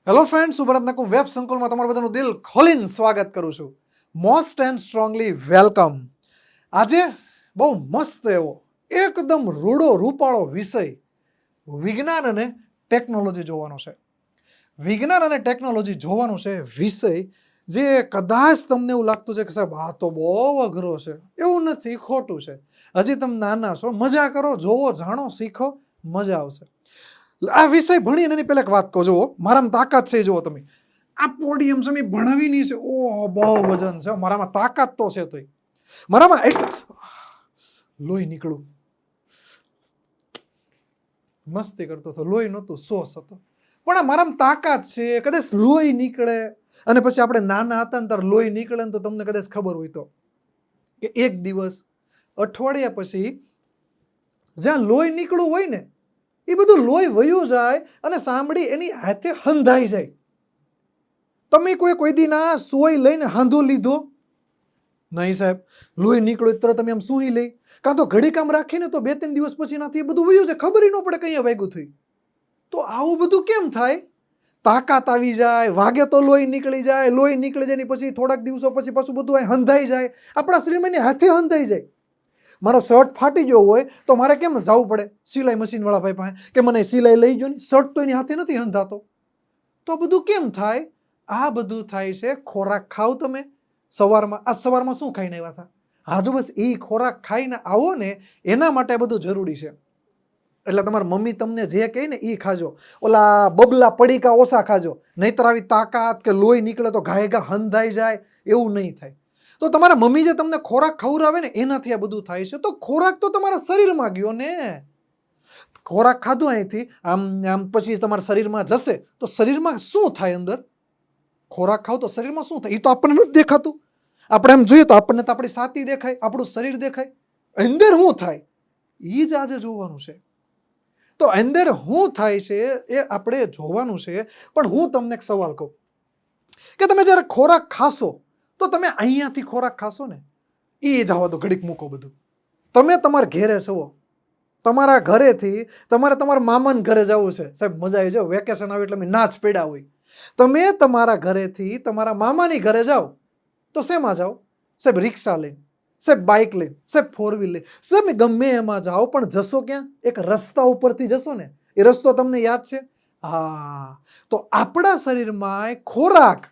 Hello friends, હું ભરત નાકુ web સંકુલમાં તમારું બધાનું દિલ ખોલીને સ્વાગત કરું છું. Most and strongly welcome. આજે બહુ મસ્ત એવો એકદમ રૂડો રૂપાળો વિષય વિજ્ઞાન અને ટેકનોલોજી જોવાનો છે. વિજ્ઞાન અને ટેકનોલોજી જોવાનો છે વિષય જે કદાચ તમને એવું લાગતું છે કે સાહેબ આ તો બહુ અઘરો છે. એવું નથી, ખોટું છે. હજી તમે નાના છો, મજા કરો, જોવો, જાણો, શીખો, મજા આવશે. આ વિષય ભણીને એની પહેલા એક વાત કહો. જુઓ, મારામાં તાકાત છે. જુઓ તમે, આ પોડિયમ છે મેં ભણાવીની છે. ઓહ, બહુ વજન છે મારામાં, તાકાત તો છે. તોય મારામાં લોહી નીકળું, મસ્તી કરતો હતો, લોહી નહોતું, સોસ હતો. પણ આ મારામાં તાકાત છે. કદાચ લોહી નીકળે અને પછી આપણે નાના હતા ને ત્યારે લોહી નીકળે ને તો તમને કદાચ ખબર હોય તો કે એક દિવસ અઠવાડિયા પછી જ્યાં લોહી નીકળવું હોય ને એ બધું લોહી વયું જાય અને સાંભળી એની હાથે હંધાઈ જાય. તમે કોઈ દી ના સોય લઈને હાંધો લીધો? નહીં સાહેબ, લોહી નીકળ્યું તરત તમે આમ સૂઈ લઈ, કાં તો ઘડી કામ રાખીને તો 2-3 દિવસ પછી નાથી બધું વયું જાય, ખબર ન પડે કઈ વાગ્યું થયું. તો આવું બધું કેમ થાય? તાકાત આવી જાય, વાગે તો લોહી નીકળી જાય, લોહી નીકળી જાય પછી થોડાક દિવસો પછી પાછું બધું હંધાઈ જાય, આપણા શરીરમાં એની હાથે હંધાઈ જાય. મારો શર્ટ ફાટી ગયો હોય તો મારે કેમ જવું પડે સિલાઈ મશીન વાળા ભાઈ પાસે કે મને સિલાઈ લઈ ગયો ને, શર્ટ તો એની હાથે નથી હંધાતો. તો બધું કેમ થાય? આ બધું થાય છે ખોરાક ખાવ તમે સવારમાં. આ સવારમાં શું ખાઈને આવ્યા હતા? હાજુ બસ એ ખોરાક ખાઈને આવો ને, એના માટે બધું જરૂરી છે. એટલે તમારી મમ્મી તમને જે કહે ને એ ખાજો. ઓલા બબલા પડીકા ઓછા ખાજો, નહીતર આવી તાકાત કે લોહી નીકળે તો ઘાય ઘા હંધાઈ જાય એવું નહીં થાય. તો તમારા મમ્મી જે તમને ખોરાક ખવડાવે ને એનાથી આ બધું થાય છે. તો ખોરાક તો તમારા શરીરમાં ગયો ને. ખોરાક ખાધો અહીંથી આમ આમ પછી તમારા શરીરમાં જશે તો શરીરમાં શું થાય? અંદર ખોરાક ખાવ તો શરીરમાં શું થાય એ તો આપણને નથી દેખાતું. આપણે એમ જોઈએ તો આપણને તો આપણી છાતી દેખાય, આપણું શરીર દેખાય. અંદર શું થાય એ જ આજે જોવાનું છે. તો અંદર શું થાય છે એ આપણે જોવાનું છે. પણ હું તમને એક સવાલ કહું કે તમે જ્યારે ખોરાક ખાશો તો તમે અહીંયાથી ખોરાક ખાશો ને, એ જવા દો, ઘડીક મૂકો બધું. તમે તમારા ઘેરે છો, તમારા ઘરેથી તમારે તમારા મામાના ઘરે જવું છે. સાહેબ મજા આવી જાવ, વેકેશન આવે એટલે અમે નાચ પડ્યા હોય. તમે તમારા ઘરેથી તમારા મામાની ઘરે જાઓ તો શેમાં જાઓ? સાહેબ રિક્ષા લઈને, સાહેબ બાઇક લઈને, સાહેબ 4 વ્હીલ લઈને, સાહેબ ગમે એમાં જાઓ, પણ જશો ક્યાં? એક રસ્તા ઉપરથી જશો ને. એ રસ્તો તમને યાદ છે? હા. તો આપણા શરીરમાં ખોરાક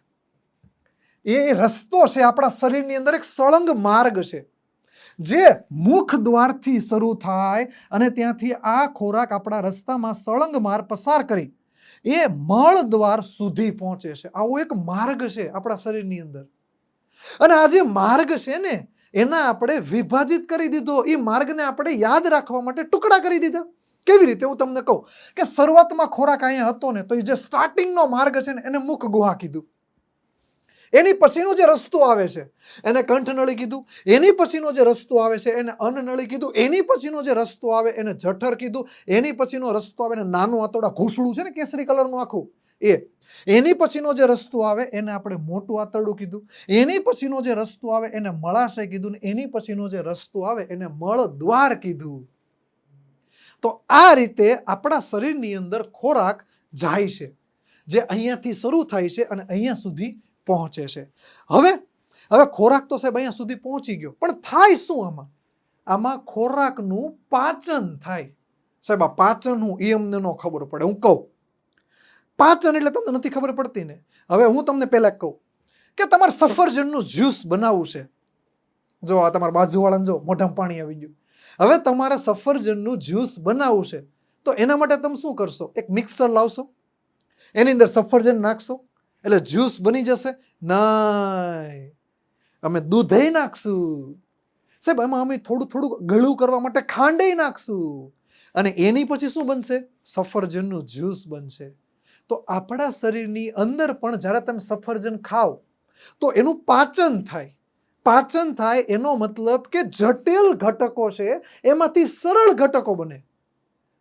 એ રસ્તો છે. આપણા શરીરની અંદર એક સળંગ માર્ગ છે જે મુખ દ્વારથી શરૂ થાય અને ત્યાંથી આ ખોરાક આપણા રસ્તામાં સળંગ માર્ગ પસાર કરી એ મળ દ્વાર સુધી પહોંચે છે. આવો એક માર્ગ છે આપણા શરીરની અંદર. અને આ જે માર્ગ છે ને એના આપણે વિભાજિત કરી દીધો. એ માર્ગને આપણે યાદ રાખવા માટે ટુકડા કરી દીધા. કેવી રીતે? હું તમને કહું કે શરૂઆતમાં ખોરાક અહીંયા હતો ને તો એ જે સ્ટાર્ટિંગનો માર્ગ છે ને એને મુખ ગુહા કીધું. એની પછીનો જે રસ્તો આવે છે એને કંઠનળી કીધું. એની પછીનો જે રસ્તો આવે છે એને અન્નનળી કીધું. એની પછીનો જે રસ્તો આવે એને જઠર કીધું. એની પછીનો રસ્તો આવે એને નાનું આંતરડા ઘૂંસડું છે ને કેસરી કલરનું આખું એ. એની પછીનો જે રસ્તો આવે એને આપણે મોટું આંતરડું કીધું. એની પછીનો જે રસ્તો આવે એને મળાશય કીધું. ને એની પછીનો જે રસ્તો આવે એને મળ દ્વાર કીધું. તો આ રીતે આપણા શરીરની અંદર ખોરાક જાય છે, જે અહીંયાથી શરૂ થાય છે અને અહીંયા સુધી પહોંચે છે. હવે ખોરાક તો સાહેબ અહીંયા સુધી પહોંચી ગયો, પણ થાય શું આમાં? આમાં ખોરાકનું પાચન થાય. સાહેબ આ પાચન હું એ અમને ન ખબર પડે. હું કહું પાચન એટલે તમને નથી ખબર પડતી ને. હવે હું તમને પહેલા કહું કે તમારે સફરજનનું જ્યુસ બનાવવું છે. જો આ તમારા બાજુવાળાને જો મોઢામાં પાણી આવી ગયું. હવે તમારે સફરજનનું જ્યુસ બનાવવું છે તો એના માટે તમે શું કરશો? એક મિક્સર લાવશો, એની અંદર સફરજન નાખશો એટલે જ્યુસ બની જશે? નહીં, અમે દૂધે નાખશું. સાહેબ એમાં અમે થોડું થોડું ગળું કરવા માટે ખાંડે નાખશું અને એની પછી શું બનશે? સફરજનનું જ્યુસ બનશે. તો આપણા શરીરની અંદર પણ જ્યારે તમે સફરજન ખાઓ તો એનું પાચન થાય. પાચન થાય એનો મતલબ કે જટિલ ઘટકો છે એમાંથી સરળ ઘટકો બને.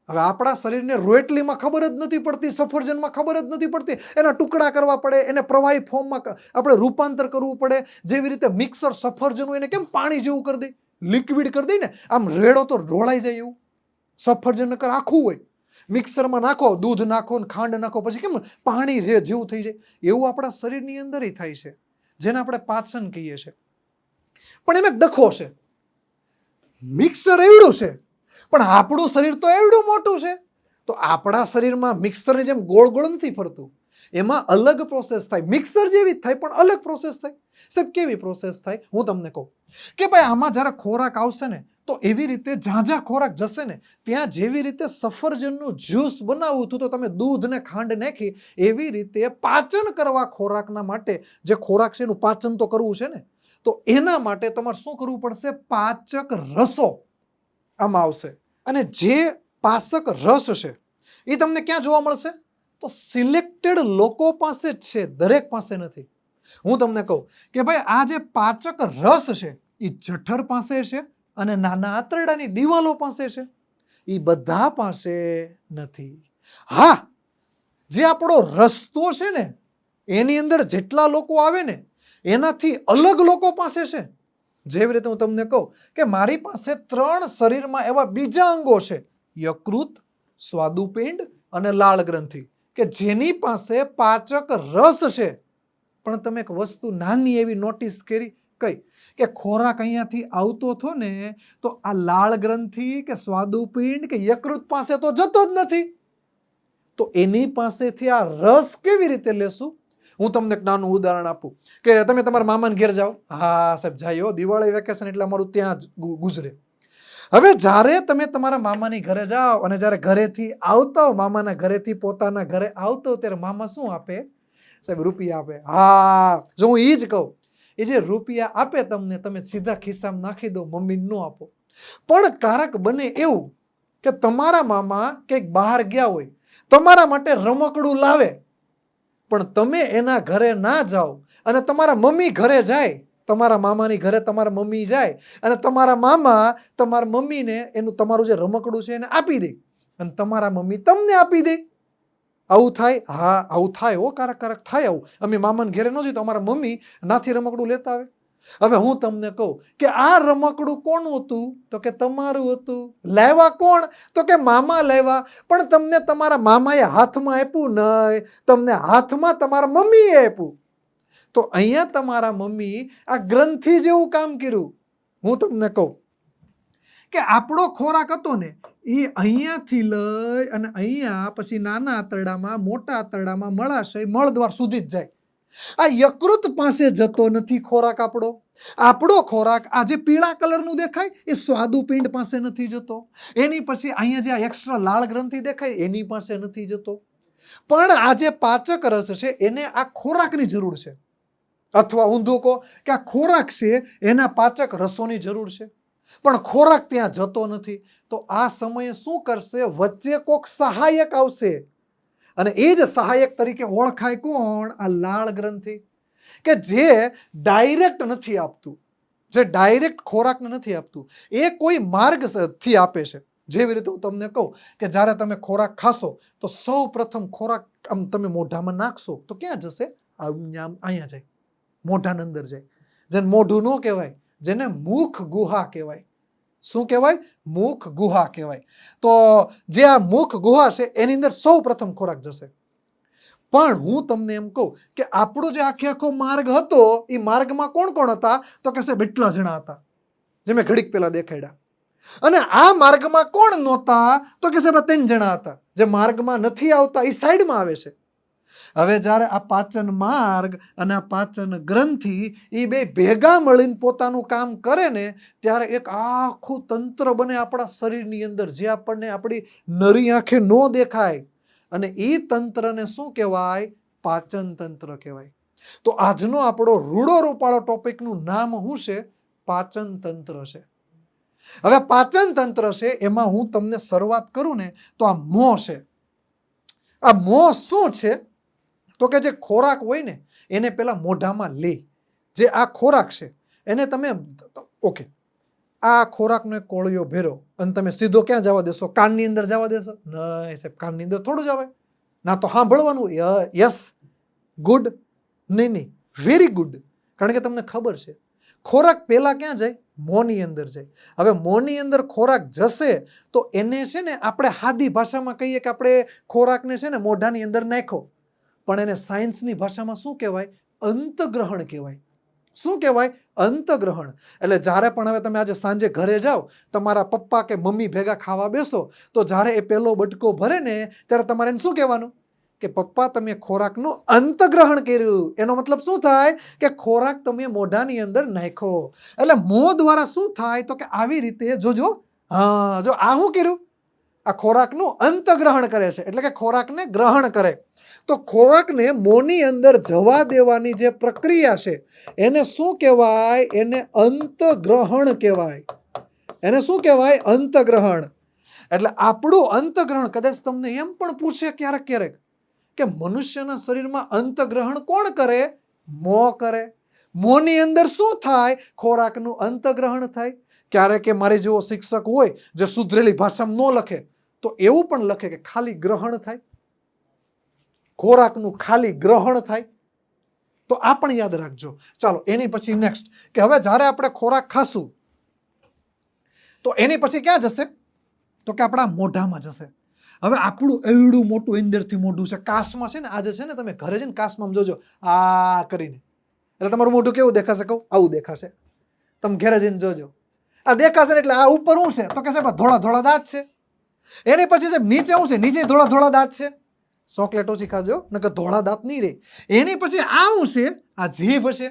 હવે આપણા શરીરને રોટલીમાં ખબર જ નથી પડતી, સફરજનમાં ખબર જ નથી પડતી. એના ટુકડા કરવા પડે, એને પ્રવાહી ફોર્મમાં આપણે રૂપાંતર કરવું પડે. જેવી રીતે મિક્સર સફરજન એને કેમ પાણી જેવું કરી દે, લિક્વિડ કરી દે ને, આમ રેડો તો ઢોળાઈ જાય એવું. સફરજન નકર આખું હોય. મિક્સરમાં નાખો, દૂધ નાખો ને ખાંડ નાખો, પછી કેમ પાણી રે જેવું થઈ જાય, એવું આપણા શરીરની અંદર થાય છે, જેને આપણે પાચન કહીએ છીએ. પણ એમાં ડખો છે, મિક્સર એવડું છે પણ આપણું શરીર તો એવડું મોટું છે, તો આપણા શરીરમાં મિક્સરની જેમ ગોળ ગોળ નથી ફરતું, એમાં અલગ પ્રોસેસ થાય. મિક્સર જેવી જ થાય પણ અલગ પ્રોસેસ થાય. સાહેબ કેવી પ્રોસેસ થાય હું તમને કહું કે ભાઈ આમાં જ્યારે ખોરાક આવશે ને તો એવી રીતે જ્યાં જ્યાં ખોરાક જશે ને ત્યાં જેવી રીતે સફરજનનું જ્યુસ બનાવવું હતું તો તમે દૂધ ને ખાંડ નાખી, એવી રીતે પાચન કરવા ખોરાકના માટે, જે ખોરાક છે એનું પાચન તો કરવું છે ને, તો એના માટે તમારે શું કરવું પડશે? પાચક રસો આમાં આવશે. અને જે પાચક રસ છે એ તમને ક્યાં જોવા મળશે? તો સિલેક્ટેડ લોકો પાસે જ છે, દરેક પાસે નથી. હું તમને કહું કે ભાઈ આ જે પાચક રસ છે એ જઠર પાસે છે અને નાના આંતરડાની દિવાલો પાસે છે, એ બધા પાસે નથી. હા, જે આપણો રસ્તો છે ને એની અંદર જેટલા લોકો આવે ને એનાથી અલગ લોકો પાસે છે. જેવી રીતે હું તમને કહું કે મારી પાસે 3 શરીરમાં એવા બીજા અંગો છે, યકૃત, સ્વાદુપિંડ અને લાળ ગ્રંથિ, કે જેની પાસે પાચક રસ છે. પણ તમે એક વસ્તુ નાની એવી નોટિસ કરી, કઈ કે ખોરાક અહીંયાથી આવતો હતો ને તો આ લાળ ગ્રંથિ કે સ્વાદુપિંડ કે યકૃત પાસે તો જતો જ નથી, તો એની પાસેથી આ રસ કેવી રીતે લેશું? હું તમને એક નાનું ઉદાહરણ આપું કે તમે તમારા મામાને ઘેર જાઓ, હા સાહેબ જાય, દિવાળી વેકેશન એટલે અમારું ત્યાં જ ગુજરે. હવે જ્યારે તમે તમારા મામાની ઘરે જાઓ અને જ્યારે ઘરેથી આવતા હો, મામાના ઘરેથી પોતાના ઘરે આવતો, ત્યારે મામા શું આપે? સાહેબ રૂપિયા આપે. હા, જો હું એ જ કહું, એ જે રૂપિયા આપે તમને, તમે સીધા ખિસ્સામાં નાખી દો, મમ્મીને ન આપો. પણ કારક બને એવું કે તમારા મામા કંઈક બહાર ગયા હોય, તમારા માટે રમકડું લાવે, પણ તમે એના ઘરે ના જાઓ અને તમારા મમ્મી ઘરે જાય, તમારા મામાની ઘરે તમારા મમ્મી જાય અને તમારા મામા તમારા મમ્મીને એનું તમારું જે રમકડું છે એને આપી દે અને તમારા મમ્મી તમને આપી દે. આવું થાય? હા, આવું થાય હો, કારક થાય આવું. અમે મામાને ઘરે ન જઈએ તો અમારા મમ્મી નાથી રમકડું લેતા આવે. હવે હું તમને કહું કે આ રમકડું કોનું હતું? તો કે તમારું હતું. લાવ્યા કોણ? તો કે મામા લાવ્યા. પણ તમને તમારા મામાએ હાથમાં આપ્યું નહીં, તમને હાથમાં તમારા મમ્મીએ આપ્યું. તો અહીંયા તમારા મમ્મી આ ગ્રંથિ જેવું કામ કર્યું. હું તમને કહું કે આપણો ખોરાક હતો ને એ અહીંયાથી લઈ અને અહીંયા પછી નાના આંતરડામાં, મોટા આંતરડામાં, મળાશય, મળદ્વાર સુધી જ જાય. આ યકૃત પાસે જતો નથી ખોરાક આપણો. આપણો ખોરાક આ જે પીળા કલરનું દેખાય એ સ્વાદુપિંડ પાસે નથી જતો. એની પછી અહીંયા જે એક્સ્ટ્રા લાળ ગ્રંથિ દેખાય એની પાસે નથી જતો. પણ આ જે પાચક રસ છે એને આ ખોરાકની જરૂર છે, અથવા ઊંધું કહો કે આ ખોરાક છે એના પાચક રસોની જરૂર છે, પણ ખોરાક ત્યાં જતો નથી. તો આ સમયે શું કરશે? વચ્ચે કોક સહાયક આવશે અને એ જ સહાયક તરીકે ઓળખાય કોણ? આ લાળ ગ્રંથિ, કે જે ડાયરેક્ટ નથી આપતું, જે ડાયરેક્ટ ખોરાકને નથી આપતું, એ કોઈ માર્ગથી આપે છે. જેવી રીતે હું તમને કહું કે જ્યારે તમે ખોરાક ખાશો તો સૌ પ્રથમ ખોરાક આમ તમે મોઢામાં નાખશો તો ક્યાં જશે? અહીંયા જાય, મોઢાની અંદર જાય. જેને મોઢું ન કહેવાય, જેને મુખ ગુહા કહેવાય. શું કહેવાય? મુખ ગુહા કહેવાય. તો જે આ મુખ ગુહા છે એની અંદર સૌ પ્રથમ ખોરાક જશે. પણ હું તમને એમ કહું કે આપણો જે આખો માર્ગ હતો એ માર્ગમાં કોણ કોણ હતા? તો કે સાહેબ એટલા જણા હતા જે મેં ઘડીક પહેલા દેખાડ્યા. અને આ માર્ગમાં કોણ નહોતા? તો કે સાહેબ 3 જણા હતા જે માર્ગમાં નથી આવતા, એ સાઈડમાં આવે છે. હવે જ્યારે આ પાચન માર્ગ અને આ પાચન ગ્રંથિ એ બે ભેગા મળીને પોતાનું કામ કરે ને ત્યારે એક આખું તંત્ર બને આપણા શરીરની અંદર, જે આપણને આપણી નરી આંખે ન દેખાય. અને એ તંત્રને શું કહેવાય? પાચન તંત્ર કહેવાય. તો આજનો આપણો રૂડો રૂપાળો ટોપિકનું નામ શું છે? પાચન તંત્ર છે. હવે પાચન તંત્ર છે એમાં હું તમને શરૂઆત કરું ને તો આ મોં છે. આ મોં શું છે? તો કે જે ખોરાક હોય ને એને પેલા મોઢામાં લે. જે આ ખોરાક છે એને તમે ઓકે, આ ખોરાકનો એક કોળિયો ભેરો અને તમે સીધો ક્યાં જવા દેશો? કાનની અંદર જવા દેશો? નહીં સાહેબ, કાનની અંદર થોડું જવાય. ના તો સાંભળવાનું. યસ, ગુડ, નહીં, વેરી ગુડ. કારણ કે તમને ખબર છે ખોરાક પહેલા ક્યાં જાય? મોંની અંદર જાય. હવે મોંની અંદર ખોરાક જશે તો એને છે ને આપણે સાદી ભાષામાં કહીએ કે આપણે ખોરાકને છે ને મોઢાની અંદર નાખ્યો, પણ એને સાયન્સની ભાષામાં શું કહેવાય? અંતગ્રહણ કહેવાય. શું કહેવાય? અંતગ્રહણ. એટલે જ્યારે પણ હવે તમે આજે સાંજે ઘરે જાઓ, તમારા પપ્પા કે મમ્મી ભેગા ખાવા બેસો, તો જ્યારે એ પહેલો બટકો ભરે ને ત્યારે તમારે એને શું કહેવાનું? કે પપ્પા તમે ખોરાકનું અંતગ્રહણ કર્યું. એનો મતલબ શું થાય? કે ખોરાક તમે મોઢાની અંદર નાખ્યો. એટલે મોં દ્વારા શું થાય? તો કે આવી રીતે જોજો, હા, જો આ શું કર્યું? આ ખોરાકનું અંતગ્રહણ કરે છે, એટલે કે ખોરાકને ગ્રહણ કરે. તો ખોરાકને મોંની અંદર જવા દેવાની જે પ્રક્રિયા છે એને શું કહેવાય? એને અંતગ્રહણ કહેવાય. એને શું કહેવાય? અંતગ્રહણ. એટલે આપણું અંતગ્રહણ, કદાચ તમને એમ પણ પૂછે ક્યારેક ક્યારેક કે મનુષ્યના શરીરમાં અંતગ્રહણ કોણ કરે? મોં કરે. મોંની અંદર શું થાય? ખોરાકનું અંતગ્રહણ થાય. ક્યારેક મારી જેવો શિક્ષક હોય જે સુધરેલી ભાષામાં ન લખે, તો એવું પણ લખે કે ખાલી ગ્રહણ થાય, ખોરાકનું ખાલી ગ્રહણ થાય. તો આ પણ યાદ રાખજો. ચાલો, એની પછી નેક્સ્ટ કે હવે જ્યારે આપણે ખોરાક ખાશું તો એની પછી ક્યાં જશે? તો કે આપણા મોઢામાં જશે. હવે આપણું એવડું મોટું અંદરથી મોઢું છે, કાચમાં છે ને, આજે છે ને તમે ઘરે જઈને કાચમાં જોજો આ કરીને, એટલે તમારું મોઢું કેવું દેખાશે? કહું, આવું દેખાશે. તમે ઘરે જઈને જોજો, આ દેખાશે ને એટલે આ ઉપર શું છે? તો કે સાહેબ ધોળા ધોળા દાંત છે. એની પછી સાહેબ નીચે શું છે? નીચે ધોળા ધોળા દાંત છે. ચોકલેટ ઓછી ખાજો, નકર ધોળા દાંત નહીં રહે. એની પછી આ શું છે? આ જીભ છે.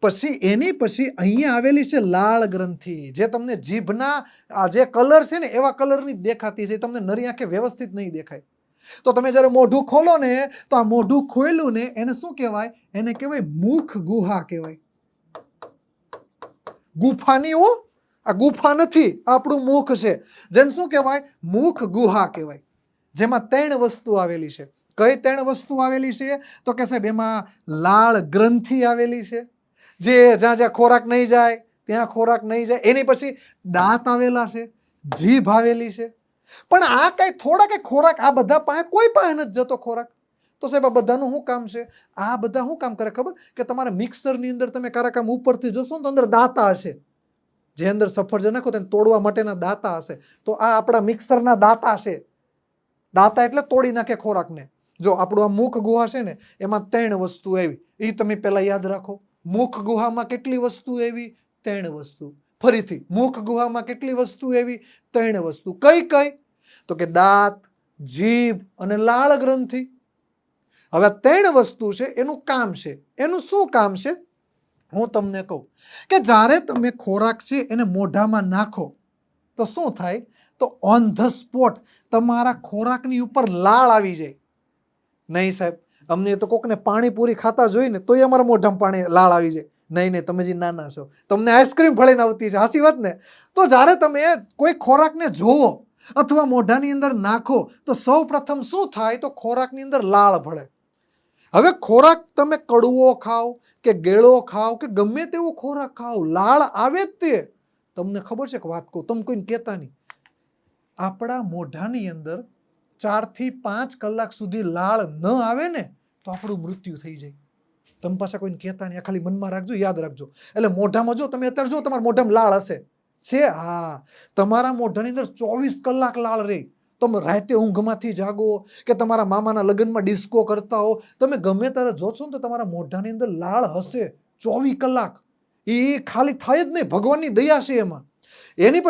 પછી એની પછી અહીંયા આવેલી છે લાળ ગ્રંથિ, જે તમને જીભના આ જે કલર છે ને એવા કલરની જ દેખાતી છે, તમને નરી આંખે વ્યવસ્થિત નહીં દેખાય. તો તમે જ્યારે મોઢું ખોલો ને તો આ મોઢું ખોલ્યું ને એને શું કહેવાય? એને કહેવાય મુખ ગુહા કહેવાય. ગુફાની હો, આ ગુફા નથી, આપણું મુખ છે, જેને શું કહેવાય? મુખ ગુહા કહેવાય. જેમાં 3 વસ્તુ આવેલી છે. કઈ 3 વસ્તુ આવેલી છે? તો કે સાહેબ એમાં લાળ ગ્રંથિ આવેલી છે, જે જ્યાં જ્યાં ખોરાક નહીં જાય ત્યાં ખોરાક નહીં જાય. એની પછી દાંત આવેલા છે, જીભ આવેલી છે. પણ આ કઈ થોડા કે ખોરાક આ બધા પાસે કોઈ પાસે નથી જતો ખોરાક. તો સાહેબ આ બધાનું શું કામ છે? આ બધા શું કામ કરે ખબર? કે તમારા મિક્સરની અંદર તમે ક્યારેક આમ ઉપરથી જોશો ને તો અંદર દાંતા હશે, જે અંદર સફરજન નાખો તેને તોડવા માટેના દાંતા હશે. તો આ આપણા મિક્સરના દાંતા છે. દાંતા એટલે તોડી નાખે ખોરાકને. જો આપણું આ મુખ ગુહા છે ને એમાં 3 વસ્તુ આવી, એ તમે પહેલા યાદ રાખો. મુખ ગુહામાં કેટલી વસ્તુ આવી? 3 વસ્તુ. ફરીથી, મુખ ગુહામાં કેટલી વસ્તુ આવી? 3 વસ્તુ. કઈ કઈ? તો કે દાંત, જીભ અને લાળ ગ્રંથિ. હવે 3 વસ્તુ છે, એનું કામ છે. એનું શું કામ છે? હું તમને કહું કે જ્યારે તમે ખોરાક છે એને મોઢામાં નાખો તો શું થાય? તો ઓન ધ સ્પોટ તમારા ખોરાકની ઉપર લાળ આવી જાય. નહીં સાહેબ, અમને તો કોકને પાણીપુરી ખાતા જોઈને તોય અમારા મોઢામાં પાણી લાળ આવી જાય. નહીં નહીં, તમે જે નાના છો, તમને આઈસ્ક્રીમ ફળીને આવતી છે, હાચી વાત ને? તો જ્યારે તમે કોઈ ખોરાકને જોવો અથવા મોઢાની અંદર નાખો તો સૌ પ્રથમ શું થાય? તો ખોરાકની અંદર લાળ ભળે. હવે ખોરાક તમે કડવો ખાઓ કે ગેળો ખાઓ કે ગમે તેવો ખોરાક ખાઓ, લાળ આવે જ તે. તમને ખબર છે કે વાત કહું, તમે કોઈને કહેતા નહીં, આપણા મોઢાની અંદર 4 થી 5 કલાક સુધી લાળ ન આવે ને તો આપણું મૃત્યુ થઈ જાય. તમે પાછા કોઈને કહેતા નહીં, ખાલી મનમાં રાખજો, યાદ રાખજો. એટલે મોઢામાં જો તમે અત્યારે જો તમારા મોઢામાં લાળ હશે છે, હા, તમારા મોઢાની અંદર 24 કલાક લાળ રહે. તમે રાતે ઊંઘમાંથી જાગો કે તમારા મામાના લગ્નમાં ડિસ્કો કરતા હો, તમે ગમે ત્યારે જોશો ને તો તમારા મોઢાની અંદર લાળ હશે 24 કલાક. એ ખાલી થાય જ નહીં, ભગવાનની દયા છે એમાં. એની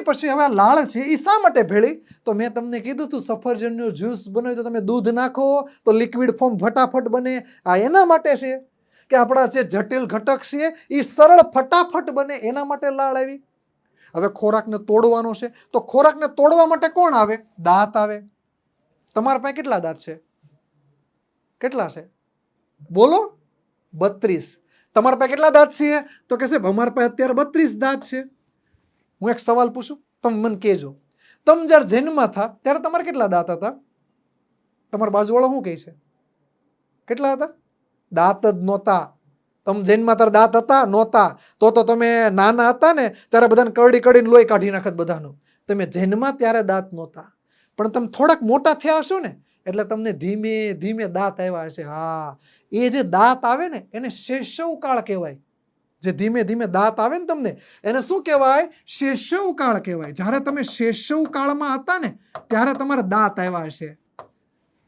પછી હવે આ લાળ છે એ શા માટે ભેળી? તો મેં તમને કીધું તું સફરજનનું જ્યુસ બનાવ્યું તો તમે દૂધ નાખો તો લિક્વિડ ફોર્મ ફટાફટ બને. આ એના માટે છે કે આપણા જે જટિલ ઘટક છે એ સરળ ફટાફટ બને, એના માટે લાળ આવી. હવે ખોરાકને તોડવાનો છે તો ખોરાકને તોડવા માટે કોણ આવે? દાંત આવે. તમારા પાસે કેટલા દાંત છે? કેટલા છે? બોલો. 32. તમારા પાસે કેટલા દાંત છે? તો કે સાહેબ અમારા પાસે અત્યારે 32 દાંત છે. હું એક સવાલ પૂછું, તમે મને કહેજો, તમે જ્યારે જન્મમાં થા ત્યારે તમારે કેટલા દાંત હતા? તમારા બાજુવાળો શું કહે છે? કેટલા હતા? દાંત જ નહોતા. તમે જન્મમાં ત્યારે દાંત હતા? નહોતા. તો તમે નાના હતા ને ત્યારે બધાને કરડી કરડીને લોહી કાઢી નાખત બધાનું. તમે જન્મમાં ત્યારે દાંત નહોતા, પણ તમે થોડાક મોટા થયા હશો ને એટલે તમને ધીમે ધીમે દાંત આવ્યા હશે. હા, એ જે દાંત આવે ને એને શૈશવકાળ કહેવાય. જે ધીમે ધીમે દાંત આવે ને તમને, એને શું કહેવાય? શૈશવકાળ કહેવાય. જ્યારે તમે શૈશવકાળમાં હતા ને ત્યારે તમારા દાંત આવ્યા હશે,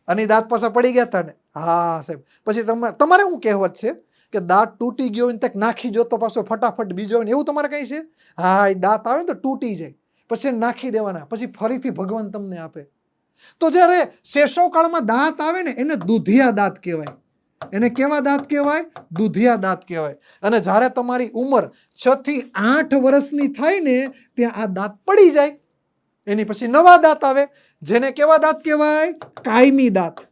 અને દાંત પાછા પડી ગયા હતા ને. હા સાહેબ, પછી તમારે શું કહેવત છે કે દાંત તૂટી ગયો ને તક નાખી દો તો પાછો ફટાફટ બીજો, એવું તમારે કઈ છે? હા, એ દાંત આવે ને તો તૂટી જાય, પછી નાખી દેવાના, પછી ફરીથી ભગવાન તમને આપે. તો જ્યારે શૈશવકાળમાં દાંત આવે ને એને દુધિયા દાંત કહેવાય. એને કેવા દાંત કહેવાય? દુધિયા દાંત કહેવાય. અને જ્યારે તમારી ઉંમર 6 થી 8 વર્ષની થાય ને ત્યાં આ દાંત પડી જાય, એની પછી નવા દાંત આવે, જેને કેવા દાંત કહેવાય? કાયમી દાંત.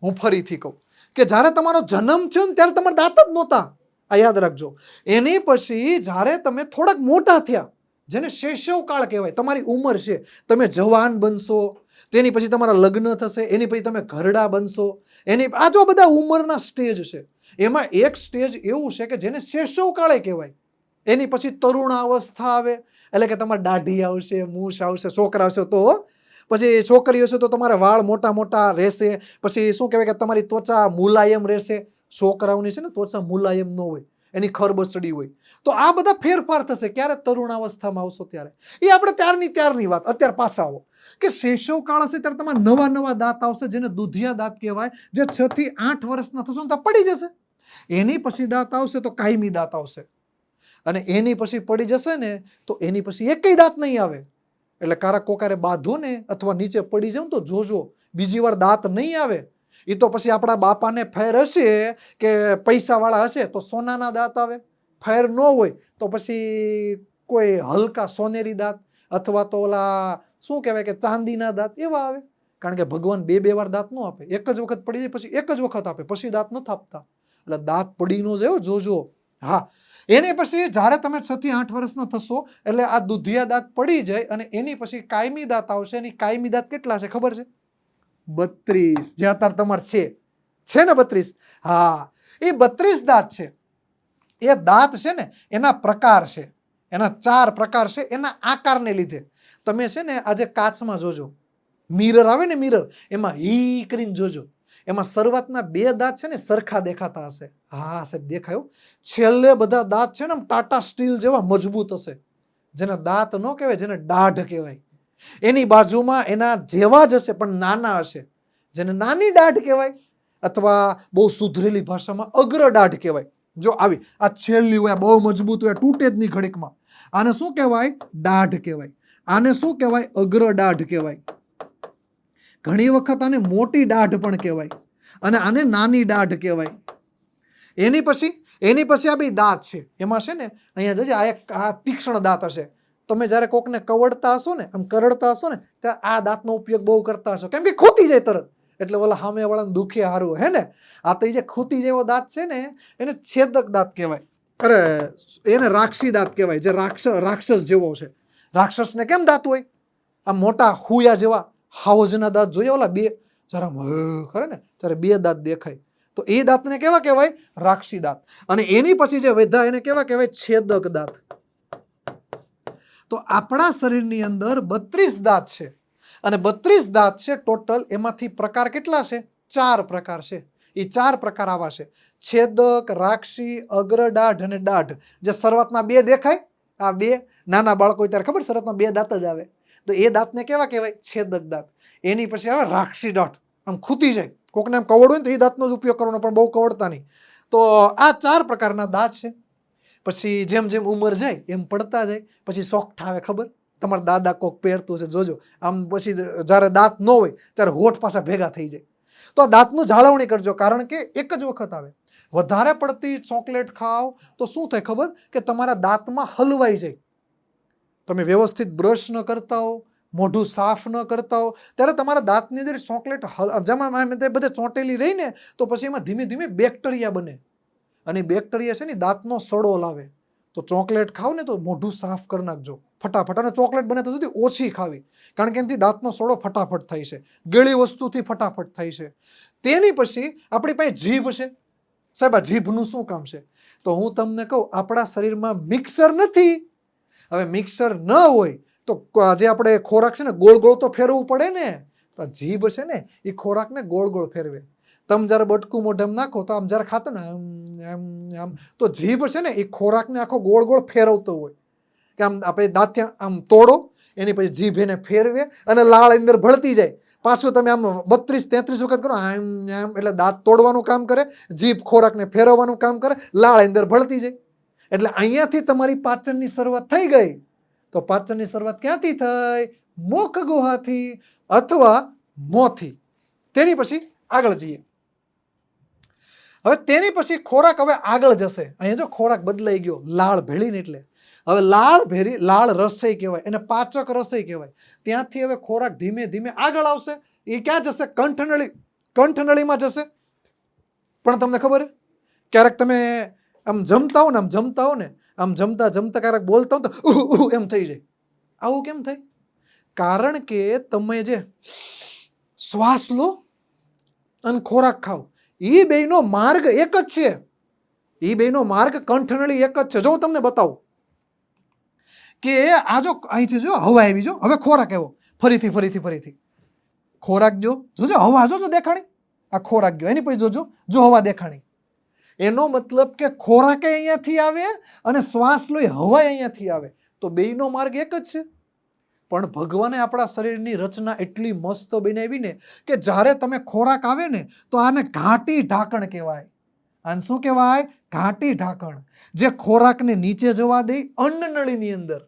હું ફરીથી કહું કે જ્યારે તમારો જન્મ થયો ને ત્યારે તમારા દાંત જ નહોતા, આ યાદ રાખજો. એની પછી જ્યારે તમે થોડાક મોટા થયા, જેને શૈશવકાળ કહેવાય, તમારી ઉંમર છે, તમે જવાન બનશો, તેની પછી તમારા લગ્ન થશે, એની પછી તમે ઘરડા બનશો, એની આ જો બધા ઉંમરના સ્ટેજ છે. એમાં એક સ્ટેજ એવું છે કે જેને શૈશવકાળે કહેવાય. એની પછી તરુણાવસ્થા આવે, એટલે કે તમારે દાઢી આવશે, મૂછ આવશે, છોકરા આવશે તો, પછી છોકરીઓ છે તો તમારે વાળ મોટા મોટા રહેશે, પછી શું કહેવાય કે તમારી ત્વચા મુલાયમ રહેશે. છોકરાઓની છે ને ત્વચા મુલાયમ ન હોય, એની ખરબચડી હોય. તો આ બધા ફેરફાર થશે ક્યારે? તરુણાવસ્થામાં આવશો ત્યારે. એ આપણે ત્યારની વાત. અત્યારે પાછા આવો કે શૈશવકાળ હશે ત્યારે તમારા નવા નવા દાંત આવશે, જેને દુધિયા દાંત કહેવાય, જે 6 થી 8 વર્ષના થશો ને ત્યાં પડી જશે. એની પછી દાંત આવશે તો કાયમી દાંત આવશે, અને એની પછી પડી જશે ને તો એની પછી એકેય દાંત નહીં આવે. એટલે કારક કોકારે બાંધો ને અથવા નીચે પડી જાવ તો જોજો, બીજી વાર દાંત નહીં આવે. એ તો પછી આપણા બાપાને ફેર હશે કે પૈસાવાળા હશે તો સોનાના દાંત આવે, ફેર ન હોય તો પછી કોઈ હલકા સોનેરી દાંત અથવા તો ઓલા શું કહેવાય કે ચાંદીના દાંત એવા આવે. કારણ કે ભગવાન બે વાર દાંત ન આપે, એક જ વખત પડી જાય પછી એક જ વખત આપે, પછી દાંત નથી આપતા. એટલે દાંત પડી ન જાય, જોજો. હા, એની પછી જ્યારે તમે 6 થી 8 વર્ષના થશો એટલે આ દુધિયા દાંત પડી જાય, અને એની પછી કાયમી દાંત આવશે. એની કાયમી દાંત કેટલા છે ખબર છે? 32, જે અત્યારે તમારે છે ને 32. હા, એ 32 દાંત છે. એ દાંત છે ને એના પ્રકાર છે, એના 4 પ્રકાર છે, એના આકારને લીધે. તમે છે ને આજે કાચમાં જોજો, મિરર આવે ને મિરર, એમાં હી કરીને જોજો, એમાં શરૂઆતના 2 દાંત છે ને સરખા દેખાતા હશે. હા સાહેબ, દેખાયું. છેલ્લે બધા દાંત છે ને ટાટા સ્ટીલ જેવા મજબૂત હશે, જેને દાંત ન કહેવાય, જેને દાઢ કહેવાય. એની બાજુમાં એના જેવા જ હશે પણ નાના હશે, જેને નાની દાઢ કહેવાય, અથવા બહુ સુધરેલી ભાષામાં અગ્ર દાઢ કહેવાય. જો આવી આ છેલ્લી હોય, બહુ મજબૂત હોય, તૂટે જ નહીં ઘડીકમાં, આને શું કહેવાય? દાઢ કહેવાય. આને શું કહેવાય? અગ્ર દાઢ કહેવાય. ઘણી વખત આને મોટી દાઢ પણ કહેવાય, અને આને નાની દાઢ કહેવાય. એની પછી આ બે દાંત છે. એમાં છે ને અહીંયા જજે, આ તીક્ષ્ણ દાંત હશે. તમે જ્યારે કોકને કવડતા હશો ને, આમ કરડતા હશો ને, ત્યારે આ દાંતનો ઉપયોગ બહુ કરતા હશો, કેમ કે ખૂતી જાય તરત, એટલે ઓલા સામે વાળાને દુખે હારું, હે ને? આ તો એ જે ખૂતી જેવો દાંત છે ને એને છેદક દાંત કહેવાય. અરે એને રાક્ષસી દાંત કહેવાય, જે રાક્ષસ જેવો છે. રાક્ષસને કેમ દાંત હોય? આ મોટા હુયા જેવા હાવજના દાંત જોઈએ, ઓલા બે જરા કરે ને ત્યારે 2 દાંત દેખાય, તો એ દાંતને કેવા કહેવાય? રાક્ષસી દાંત. અને એની પછી જે વધ્યા એને કેવા કહેવાય? છેદક દાંત. તો આપણા શરીરની અંદર 32 દાંત છે, અને 32 દાંત છે ટોટલ. એમાંથી પ્રકાર કેટલા છે? 4 પ્રકાર છે. એ 4 પ્રકાર આવા છે: છેદક, રાક્ષસી, અગ્ર દાઢ અને દાઢ. જે શરૂઆતના 2 દેખાય, આ 2 નાના બાળકો ત્યારે ખબર શરૂઆતમાં 2 દાંત જ આવે, તો એ દાંતને કેવા કહેવાય? છેદક દાંત. એની પછી આવે રાક્ષસી દાંત, આમ ખૂતી જાય, કોકને આમ કવડ હોય ને તો એ દાંતનો જ ઉપયોગ કરવાનો, પણ બહુ કવડતા નહીં. તો આ 4 પ્રકારના દાંત છે. પછી જેમ જેમ ઉંમર જાય એમ પડતા જાય, પછી સોગઠ આવે. ખબર? તમારા દાદા કોક પહેરતું છે, જોજો. આમ પછી જ્યારે દાંત ન હોય ત્યારે હોઠ પાછા ભેગા થઈ જાય. તો આ દાંતનું જાળવણી કરજો, કારણ કે એક જ વખત આવે. વધારે પડતી ચોકલેટ ખાવ તો શું થાય ખબર? કે તમારા દાંતમાં હલવાઈ જાય. તમે વ્યવસ્થિત બ્રશ ન કરતા હો, મોઢું સાફ ન કરતા હો, ત્યારે તમારા દાંતની અંદર ચોકલેટ જમા બધે ચોંટેલી રહી ને તો પછી એમાં ધીમે ધીમે બેક્ટેરિયા બને, અને બેક્ટેરિયા છે ને દાંતનો સડો લાવે. તો ચોકલેટ ખાવ ને તો મોઢું સાફ કરી નાખજો ફટાફટ, અને ચોકલેટ બને તો સુધી ઓછી ખાવી, કારણ કે એનાથી દાંતનો સડો ફટાફટ થાય છે, ગળી વસ્તુથી ફટાફટ થાય છે. તેની પછી આપણી પાસે જીભ છે. સાહેબ, આ જીભનું શું કામ છે? તો હું તમને કહું, આપણા શરીરમાં મિક્સર નથી. હવે મિક્સર ન હોય તો જે આપણે ખોરાક છે ને ગોળ ગોળ તો ફેરવવું પડે ને. તો જીભ છે ને એ ખોરાકને ગોળ ગોળ ફેરવે. તમે જ્યારે બટકું મોઢામાં નાખો તો આમ જ્યારે ખાતો ને આમ આમ તો જીભ છે ને એ ખોરાકને આખો ગોળ ગોળ ફેરવતો હોય કે આમ આપણે દાંત આમ તોડો એની પછી જીભ એને ફેરવે અને લાળ અંદર ભળતી જાય. પાછું તમે આમ 32-33 વખત કરો આમ આમ એટલે દાંત તોડવાનું કામ કરે, જીભ ખોરાકને ફેરવવાનું કામ કરે, લાળ અંદર ભળતી જાય. એટલે અહીંયાથી તમારી પાચનની શરૂઆત થઈ ગઈ. તો પાચનની શરૂઆત ક્યાંથી થઈ? મુખ ગુહાથી અથવા મોંથી. તેની પછી આગળ જઈએ. હવે તેની પછી ખોરાક હવે આગળ જશે. અહીંયા જો ખોરાક બદલાઈ ગયો લાળ ભેળીને, એટલે હવે લાળ ભેરી લાળ રસઈ કહેવાય, એને પાચક રસઈ કહેવાય. ત્યાંથી હવે ખોરાક ધીમે ધીમે આગળ આવશે. એ ક્યાં જશે? કંઠનળીમાં જશે. પણ તમને ખબર ક્યારેક તમે આમ જમતા હો ને આમ જમતા જમતા ક્યારેક બોલતા હો તો એમ થઈ જાય. આવું કેમ થાય? કારણ કે તમે જે શ્વાસ લો અને ખોરાક ખાઓ એ બેયનો માર્ગ એક જ છે. એ બેયનો માર્ગ કંઠનળી એક જ છે. જો હું તમને બતાવું કે આ જો અહીંથી જો હવા આવી, જો હવે ખોરાક આવ્યો, ફરીથી ખોરાક જોજો હવા જોજો દેખાણી, આ ખોરાક ગયો, એની પછી જોજો જો હવા દેખાણી. એનો મતલબ કે ખોરાક અહીંયાથી આવે અને શ્વાસ લો હવા અહીંયાથી આવે. તો બેયનો માર્ગ એક જ છે. પણ ભગવાને આપણા શરીરની રચના એટલી મસ્ત બનાવી ને કે જ્યારે તમે ખોરાક આવે ને તો આને ઘાટી ઢાંકણ કહેવાય. આને શું કહેવાય? ઘાટી ઢાંકણ. જે ખોરાકને નીચે જવા દે અન્નનળીની અંદર,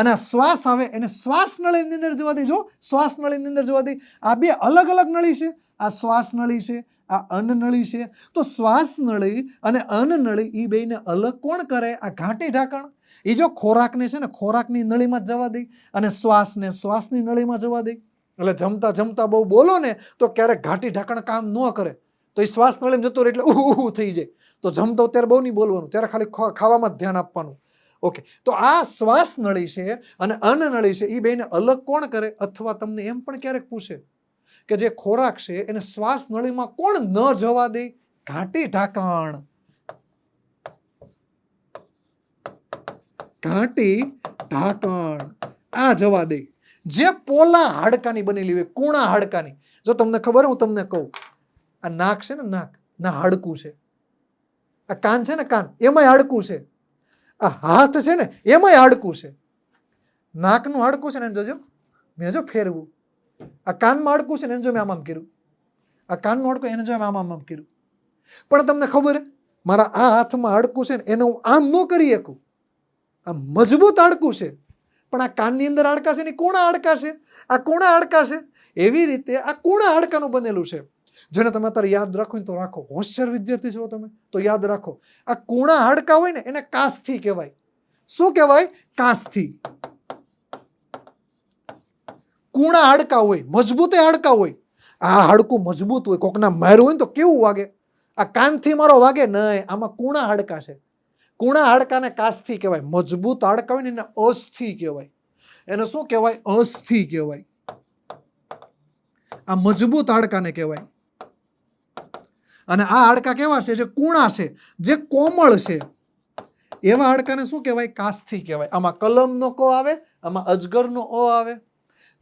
અને શ્વાસ આવે એને શ્વાસ નળીની અંદર જવા દે. જો શ્વાસ નળીની અંદર જવા દે. આ બે અલગ અલગ નળી છે. આ શ્વાસ નળી છે, આ અન્નનળી છે. તો શ્વાસ નળી અને અન્નનળી એ બેને અલગ કોણ કરે? આ ઘાટી ઢાંકણ. એ જો ખોરાકને છે ને ખોરાકની નળીમાં જવા દે અને શ્વાસને શ્વાસની નળીમાં જવા દે. એટલે જમતા જમતા બહુ બોલો ને તો ક્યારેક ઘાટી ઢાંકણ કામ ન કરે તો એ શ્વાસ નળીમાં જતો રહે એટલે ઉહુ થઈ જાય. તો જમતો ત્યારે બહુ નહીં બોલવાનું, ત્યારે ખાલી ખાવામાં જ ધ્યાન આપવાનું. ઓકે, તો આ શ્વાસ નળી છે અને અન્નનળી છે એ બેને અલગ કોણ કરે? અથવા તમને એમ પણ ક્યારેક પૂછે કે જે ખોરાક છે એને શ્વાસ નળીમાં કોણ ન જવા દે? ઘાટી ઢાંકણ. ઘાટી ઢાંકણ આ જવા દે. જે પોલા હાડકાની બનેલી હોય, કુણા હાડકાની. જો તમને ખબર હું તમને કહું, આ નાક છે ને નાક ના હાડકું છે. આ કાન છે ને કાન એમાંય હાડકું છે. આ હાથ છે ને એમાંય હાડકું છે. નાકનું હાડકું છે ને જોજો મેં જો ફેરવું. આ કાનમાં હાડકું છે ને એને જો મેં આમ કર્યું. આ કાનનું હાડકું એને જો આમ કર્યું. પણ તમને ખબર મારા આ હાથમાં હાડકું છે ને એને હું આમ ન કરી શકું. આ મજબૂત હાડકું છે. પણ આ કાનની અંદર હાડકા છે ને કુણા હાડકા છે. આ કુણા હાડકા છે. એવી રીતે આ કુણા હાડકાનું બનેલું છે. જેને તમે અત્યારે યાદ રાખો ને તો રાખો. હોશિયાર વિદ્યાર્થી છો તમે તો યાદ રાખો. આ કુણા હાડકા હોય ને એને કાસ્થિ કહેવાય. શું કહેવાય? કાસ્થિ. કુણા હાડકા હોય, મજબૂત હાડકા હોય. આ હાડકું મજબૂત હોય, કોકના માર્યું હોય ને તો કેવું વાગે? આ કાનથી મારો વાગે નહીં. આમાં કુણા હાડકા છે. કુણા હાડકાને કાસ્થિ કહેવાય. મજબૂત હાડકા હોય ને એને અસ્થિ કહેવાય. એને શું કહેવાય? અસ્થિ કહેવાય. આ મજબૂત હાડકાને કહેવાય. અને આ હાડકા કેવા છે? જે કુણા છે, જે કોમળ છે, એવા હાડકાને શું કહેવાય? કાસ્થિ કહેવાય. આમાં કલમનો ક આવે, આમાં અજગરનો અ આવે.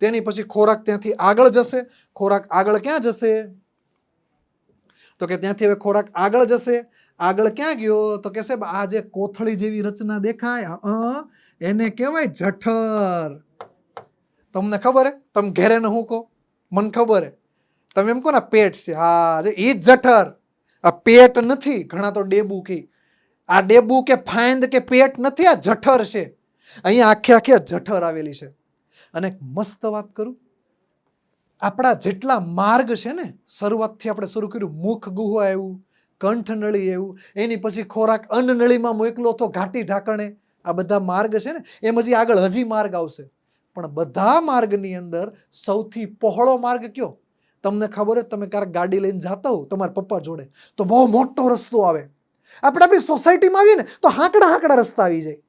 તેની પછી ખોરાક ત્યાંથી આગળ જશે. ખોરાક આગળ ક્યાં જશે? તો કે ત્યાંથી હવે ખોરાક આગળ જશે. આગળ ક્યાં ગયો? તો કે સાહેબ આ જે કોથળી જેવી રચના દેખાય એને કહેવાય જઠર. તમને ખબર હે? તમે ઘેરે ને હું કહો? મને ખબર હે. તમે એમ કહો ને પેટ છે. હા, એ જ જઠર. આ પેટ નથી. ઘણા તો ડેબુ કે આ ડેબુ કે ફાંદ કે પેટ નથી, આ જઠર છે. અહીંયા આખે આખે જઠર આવેલી છે. અને મસ્ત વાત કરું, આપણા જેટલા માર્ગ છે ને, શરૂઆતથી આપણે શરૂ કર્યું, મુખ ગુહા આવ્યું, કંઠનળી આવ્યું, એની પછી ખોરાક અન્નનળીમાં મોકલો તો ઘાટી ઢાંકણે. આ બધા માર્ગ છે ને એમ હજી આગળ માર્ગ આવશે. પણ બધા માર્ગની અંદર સૌથી પહોળો માર્ગ કયો? તમને ખબર હોય, તમે ક્યારેક ગાડી લઈને જતા હો તમારા પપ્પા જોડે તો બહુ મોટો રસ્તો આવે. આપણે આપણી સોસાયટીમાં આવીએ ને તો હાંકડા રસ્તા આવી જાય.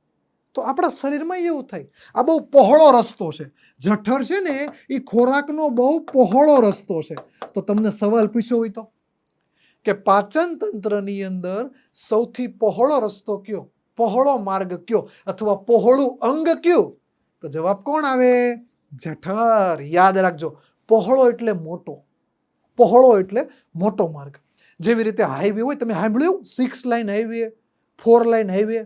તો આપણા શરીરમાં એવું થાય. આ બહુ પહોળો રસ્તો છે. જઠર છે ને એ ખોરાકનો બહુ પહોળો રસ્તો છે. તો તમને સવાલ પૂછ્યો હોય તો કે પાચન તંત્રની અંદર સૌથી પહોળો રસ્તો કયો? પહોળો માર્ગ કયો? અથવા પહોળું અંગ કયું? તો જવાબ કોણ આવે? જઠર. યાદ રાખજો, પહોળો એટલે મોટો. પહોળો એટલે મોટો માર્ગ. જેવી રીતે હાઈવે હોય, તમે સાંભળ્યું 6 લાઇન હાઈવે, 4 લાઇન હાઈવે,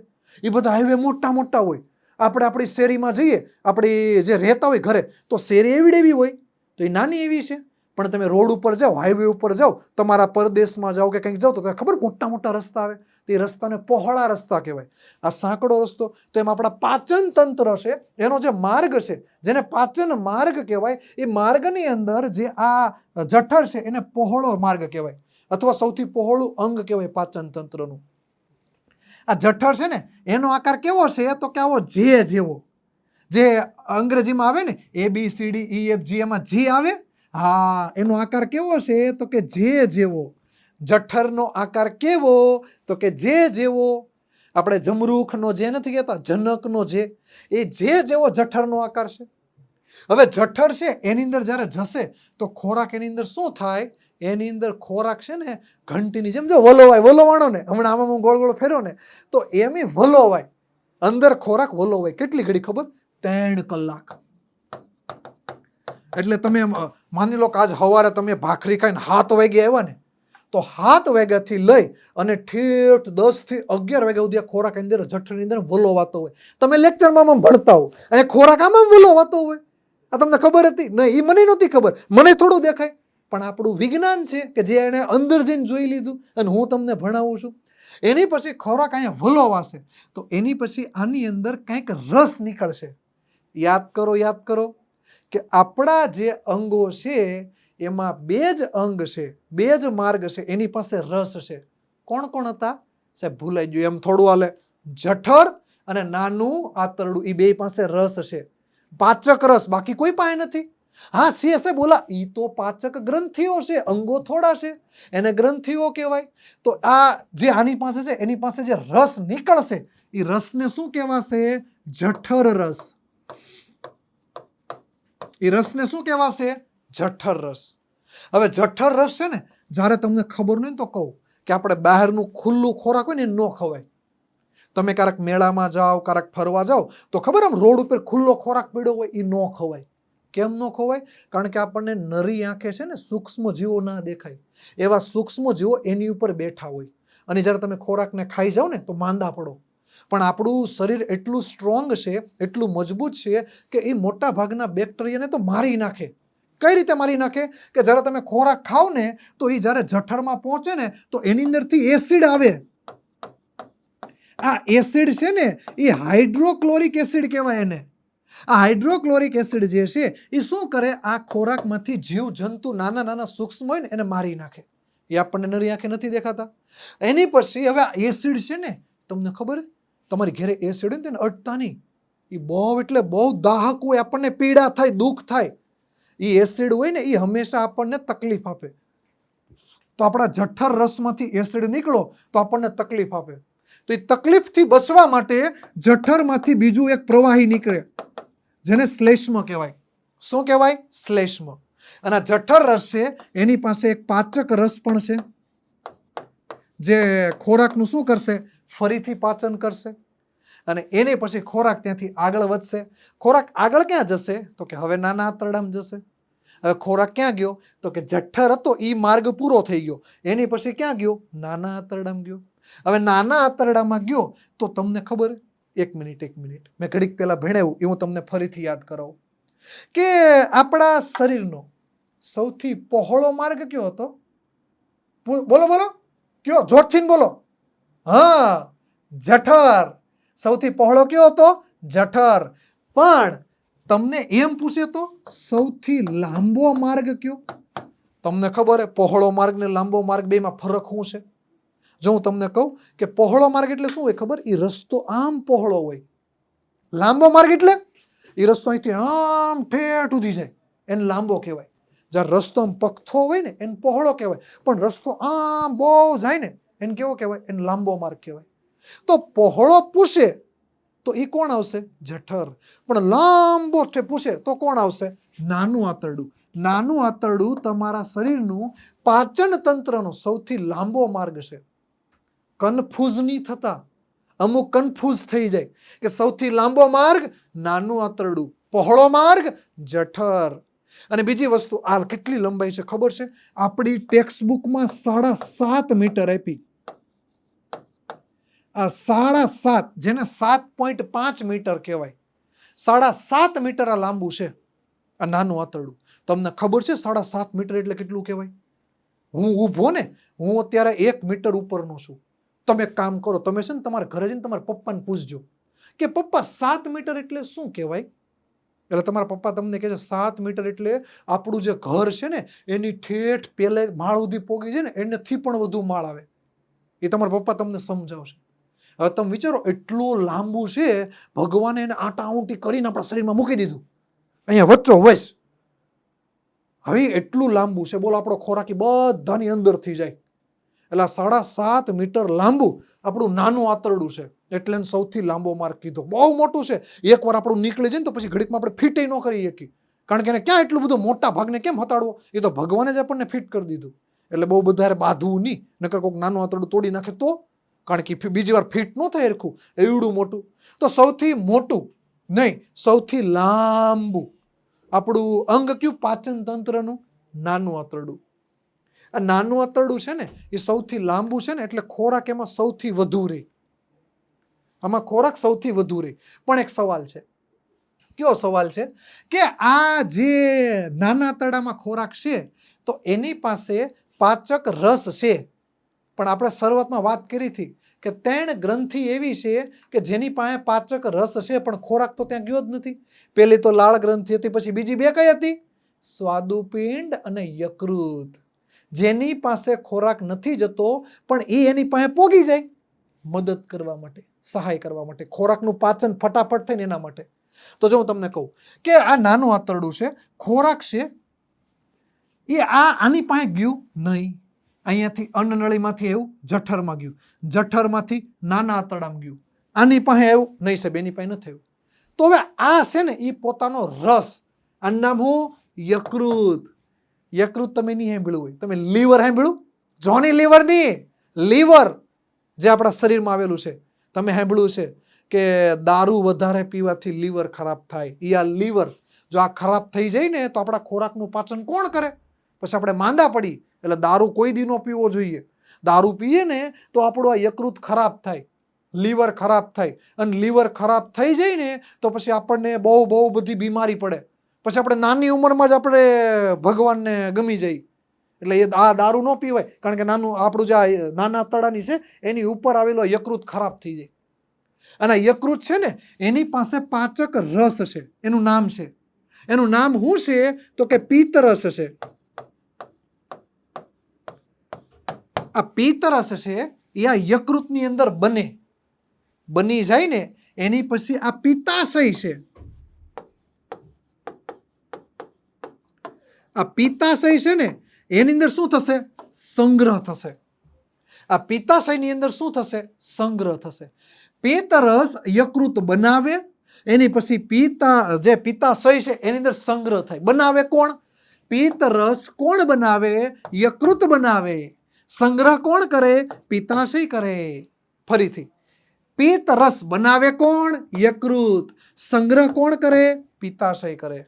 એ બધા હાઈવે મોટા મોટા હોય. આપણે આપણી શેરીમાં જઈએ, આપણી જે રહેતા હોય ઘરે, તો શેરી એવી એવી હોય, તો એ નાની એવી છે. પણ તમે રોડ ઉપર જાઓ, હાઈવે ઉપર જાઓ, તમારા પરદેશમાં જાઓ કે કંઈક જાઓ, તો તમને ખબર મોટા મોટા રસ્તા આવે, તે રસ્તાને પહોળા રસ્તા કહેવાય. આ સાંકડો રસ્તો, તો એમાં આપણા પાચન તંત્ર છે, એનો જે માર્ગ છે, જેને પાચન માર્ગ કહેવાય, એ માર્ગની અંદર જે આ જઠર છે એને પહોળો માર્ગ કહેવાય, અથવા સૌથી પહોળું અંગ કહેવાય પાચન તંત્રનું. આ જઠર છે ને, એનો આકાર કેવો છે? તો કે આવો જે જેવો, જે અંગ્રેજીમાં આવે ને ABCDEFG, એમાં જે આવે, હા, એનો આકાર કેવો છે? તો કે જે જેવો. જઠરનો આકાર કેવો? તો કે જે જેવો. આપણે જમરૂખનો જે નથી કહેતા, જનકનો જે, એ જે જેવો જઠરનો આકાર છે. હવે જઠર છે એની અંદર જ્યારે જશે તો ખોરાક એની અંદર શું થાય? એની અંદર ખોરાક છે ને ઘંટીની જેમ, જો વલોવાય, વલોવાણો ને, હમણાં આમાં ગોળ ગોળ ફેર્યો ને, તો એમ વલોવાય. અંદર ખોરાક વલોવાય. કેટલી ઘડી ખબર? 3 કલાક. એટલે તમે માની લો કે આજ સવારે તમે ભાખરી ખાઈને 7 વાગે આવ્યા ને, તો 7 વાગ્યાથી લઈ અને ઠેઠ 10 થી 11 વાગ્યા સુધી ખોરાક અંદર જઠરની અંદર વલોવાતો હોય. તમે લેક્ચરમાં ભણતા હો અને ખોરાક આમાં વલોવાતો હોય. આ તમને ખબર હતી? નહીં, એ મને નહોતી ખબર, મને થોડું દેખાય. પણ આપણું વિજ્ઞાન છે કે જે એને અંદર જઈને જોઈ લીધું અને હું તમને ભણાવું છું. એની પછી ખોરાક અહીંયા વલોવાશે, તો એની પછી આની અંદર કંઈક રસ નીકળશે. યાદ કરો, યાદ કરો કે આપણા જે અંગો છે એમાં 2 જ અંગ છે, 2 જ માર્ગ છે, એની પાસે રસ છે. કોણ કોણ હતા? સાહેબ ભૂલાઈ ગયું, એમ થોડું હાલે. જઠર અને નાનું આંતરડું, એ 2 પાસે રસ છે. પાચક રસ બાકી કોઈ પાસે નથી. હા છે સાહેબ, બોલા, ઈ તો પાચક ગ્રંથિઓ છે, અંગો થોડા છે, એને ગ્રંથિઓ કહેવાય. તો આ જે આની પાસે છે, એની પાસે જે રસ નીકળશે, એ રસને શું કહેવાશે? જઠર રસ. એ રસને શું કહેવાશે? જઠર રસ. હવે જઠર રસ છે ને, જ્યારે તમને ખબર નહીં તો કહું કે આપણે બહારનું ખુલ્લું ખોરાક હોય ને એ ન ખવાય. તમે ક્યારેક મેળામાં જાઓ, ક્યારેક ફરવા જાઓ, તો ખબર આમ રોડ ઉપર ખુલ્લો ખોરાક પીડ્યો હોય, એ ન ખવાય. કેમ ન ખવાય? કારણ કે આપણને નરી આંખે છે ને સૂક્ષ્મ જીવો ના દેખાય. એવા સૂક્ષ્મ જીવો એની ઉપર બેઠા હોય, અને જ્યારે તમે ખોરાકને ખાઈ જાઓ ને તો માંદા પડો. પણ આપણું શરીર એટલું સ્ટ્રોંગ છે, એટલું મજબૂત છે કે એ મોટા ભાગના બેક્ટેરિયાને તો મારી નાખે. કઈ રીતે મારી નાખે? કે જ્યારે તમે ખોરાક ખાઓ ને, તો એ જ્યારે જઠરમાં પહોંચે ને, તો એની અંદરથી એસિડ આવે. આ એસિડ છે ને, એ હાઇડ્રોક્લોરિક એસિડ કહેવાય એને. આ હાઇડ્રોક્લોરિક એસિડ જે છે એ શું કરે? આ ખોરાકમાંથી જીવ જંતુ નાના નાના સૂક્ષ્મ હોય ને એને મારી નાખે. એ આપણને નરી આંખે નથી દેખાતા. એની પછી હવે આ એસિડ છે ને, તમને ખબર છે, તમારી ઘરે એસિડ હોય ને તેને અડતા નહીં. એ બહુ એટલે બહુ દાહક હોય, આપણને પીડા થાય, દુઃખ થાય. એ એસિડ હોય ને, એ હંમેશા આપણને તકલીફ આપે. તો આપણા જઠર રસમાંથી એસિડ નીકળો તો આપણને તકલીફ આપે. તો એ તકલીફથી બચવા માટે જઠરમાંથી બીજું એક પ્રવાહી નીકળે, જેને શ્લેષ્મ કહેવાય. શું કહેવાય? શ્લેષ્મ. અને જઠર રસ છે એની પાસે એક પાચક રસ પણ છે, જે ખોરાકનું શું કરશે? ફરીથી પાચન કરશે. અને એની પછી ખોરાક ત્યાંથી આગળ વધશે. ખોરાક આગળ ક્યાં જશે? તો કે હવે નાના આંતરડામાં જશે. હવે ખોરાક ક્યાં ગયો? તો કે જઠર હતો એ માર્ગ પૂરો થઈ ગયો. એની પછી ક્યાં ગયો? નાના આંતરડામાં ગયો. હવે નાના આંતરડામાં ગયો તો તમને ખબર? એક મિનિટ, મેં ઘડીક પહેલા ભણાવ્યું એ હું તમને ફરીથી યાદ કરાવું કે આપણા શરીરનો સૌથી પહોળો માર્ગ કયો હતો? બોલો બોલો, કયો? જોરથી બોલો. હા, જઠર. સૌથી પહોળો કયો હતો? જઠર. પણ તમને એમ પૂછે તો સૌથી લાંબો માર્ગ કયો? તમને ખબર હે પહોળો માર્ગ ને લાંબો માર્ગ બેમાં ફરક શું છે? જો હું તમને કહું કે પહોળો માર્ગ એટલે શું હોય ખબર? એ રસ્તો આમ પહોળો હોય. લાંબો માર્ગ એટલે એ રસ્તો અહીંથી આમ ઠેઠ સુધી જાય, એને લાંબો કહેવાય. જ્યારે રસ્તો આમ પગથો હોય ને એને પહોળો કહેવાય, પણ રસ્તો આમ બહુ જાય ને એને કેવો કહેવાય? એને લાંબો માર્ગ કહેવાય. તો પહોળો પૂછે તો એ કોણ આવશે? જઠર. પણ લાંબો પૂછે તો કોણ આવશે? નાનું આંતરડું. નાનું આંતરડું તમારા શરીરનું પાચન તંત્રનો સૌથી લાંબો માર્ગ છે. કન્ફ્યુઝ નહીં થતા. અમુક કન્ફ્યુઝ થઈ જાય કે સૌથી લાંબો માર્ગ નાનું આંતરડું, પહોળો માર્ગ જઠર. અને બીજી વસ્તુ, આ કેટલી લંબાઈ છે ખબર છે? આપણી ટેક્સ્ટ બુકમાં 7.5 મીટર આપી. આ 7.5, જેને 7.5 મીટર કહેવાય, 7.5 મીટર આ લાંબુ છે આ નાનું આંતરડું. તમને ખબર છે 7.5 મીટર એટલે કેટલું કહેવાય? હું ઊભો ને, હું અત્યારે 1 મીટર ઉપરનો છું. તમે એક કામ કરો, તમે છે ને તમારા ઘરે જઈને તમારા પપ્પાને પૂછજો કે પપ્પા 7 મીટર એટલે શું કહેવાય? એટલે તમારા પપ્પા તમને કહે છે 7 મીટર એટલે આપણું જે ઘર છે ને એની ઠેઠ પેલે માળ સુધી પોગી છે ને એનાથી પણ વધુ માળ આવે. એ તમારા પપ્પા તમને સમજાવશે. હવે તમે વિચારો, એટલું લાંબુ છે, ભગવાને એને આટા આઉટી કરીને આપણા શરીરમાં મૂકી દીધું અહીંયા વચ્ચો વસ. હવે એટલું લાંબુ છે, બોલો આપણો ખોરાક બધાની અંદર થઈ જાય. એટલે 7.5 મીટર લાંબુ આપણું નાનું આંતરડું છે, એટલે એને સૌથી લાંબો માર્ગ કીધો. બહુ મોટું છે, એકવાર આપણું નીકળી જાય ને તો પછી ઘડીકમાં આપણે ફિટ ન કરી શકીએ, કારણ કે એને ક્યાં એટલું બધું મોટા ભાગને કેમ હતાડવો? એ તો ભગવાને જ આપણને ફિટ કરી દીધું. એટલે બહુ વધારે બાંધવું નહીં, નકર કોઈક નાનું આંતરડું તોડી નાખે તો, કારણ કે બીજી વાર ફિટ ન થાય સરખું એવડું મોટું. તો સૌથી મોટું નહીં, સૌથી લાંબુ આપણું અંગ કયું? પાચન તંત્રનું નાનું આંતરડું. આ નાનું આંતરડું છે ને એ સૌથી લાંબુ છે ને, એટલે ખોરાક એમાં સૌથી વધુ રહે. આમાં ખોરાક સૌથી વધુ રહે. પણ એક સવાલ છે. કયો સવાલ છે? કે આ જે નાના આંતરડામાં ખોરાક છે તો એની પાસે પાચક રસ છે, પણ આપણે શરૂઆતમાં વાત કરી હતી કે 3 ગ્રંથિ એવી છે કે જેની પાસે પાચક રસ છે પણ ખોરાક તો ત્યાં ગયો જ નથી. પેલી તો લાળ ગ્રંથિ હતી, પછી બીજી 2 કઈ હતી? સ્વાદુપિંડ અને યકૃત. જેની પાસે ખોરાક નથી જતો પણ એ એની પાસે પોગી જાય મદદ કરવા માટે, સહાય કરવા માટે, ખોરાકનું પાચન ફટાફટ થાય ને એના માટે. તો જો હું તમને કહું કે આ નાનું આંતરડું છે, ખોરાક છે એ આની પાસે ગયું નહીં. અહીંયાથી અન્નનળીમાંથી એવું જઠરમાં ગયું, જઠરમાંથી નાના આંતરડામાં ગયું, આની પાસે એવું નહીં સાહેબ, એની પાસે નથી થયું. તો હવે આ છે ને એ પોતાનો રસ, આનું નામ હું? યકૃત. યકૃત તમે નહીં સાંભળ્યું હોય, તમે લીવર સાંભળ્યું? જોની લીવર નહીં, લીવર જે આપણા શરીરમાં આવેલું છે. તમે સાંભળ્યું છે કે દારૂ વધારે પીવાથી લીવર ખરાબ થાય. એ આ લીવર જો આ ખરાબ થઈ જાય ને તો આપણા ખોરાકનું પાચન કોણ કરે? પછી આપણે માંદા પડી. એટલે દારૂ કોઈ દી ન પીવો જોઈએ. દારૂ પીએ ને તો આપણું આ યકૃત ખરાબ થાય, લીવર ખરાબ થાય, અને લીવર ખરાબ થઈ જાય ને તો પછી આપણને બહુ બધી બીમારી પડે. પછી આપણે નાની ઉંમરમાં જ આપણે ભગવાનને ગમી જાય. એટલે એ આ દારૂ ન પીવાય, કારણ કે નાનું આપણું જે નાના આંતરડાની છે એની ઉપર આવેલો યકૃત ખરાબ થઈ જાય. અને યકૃત છે ને એની પાસે પાચક રસ છે, એનું નામ છે. એનું નામ શું છે? તો કે પિત્તરસ છે. આ પિત્તરસ છે એ આ યકૃતની અંદર બની જાય ને એની પછી આ પિત્તાશય છે. આ પિત્તાશય છે ને એની અંદર શું થશે? સંગ્રહ થશે. આ પિત્તાશયની અંદર શું થશે? સંગ્રહ થશે. પિત્તરસ યકૃત બનાવે, એની પછી પિત્તાશય છે એની અંદર સંગ્રહ થાય. બનાવે કોણ? પિત્તરસ કોણ બનાવે? યકૃત બનાવે. સંગ્રહ કોણ કરે? પિત્તાશય કરે. ફરીથી, પિત્તરસ બનાવે કોણ? યકૃત. સંગ્રહ કોણ કરે? પિત્તાશય કરે.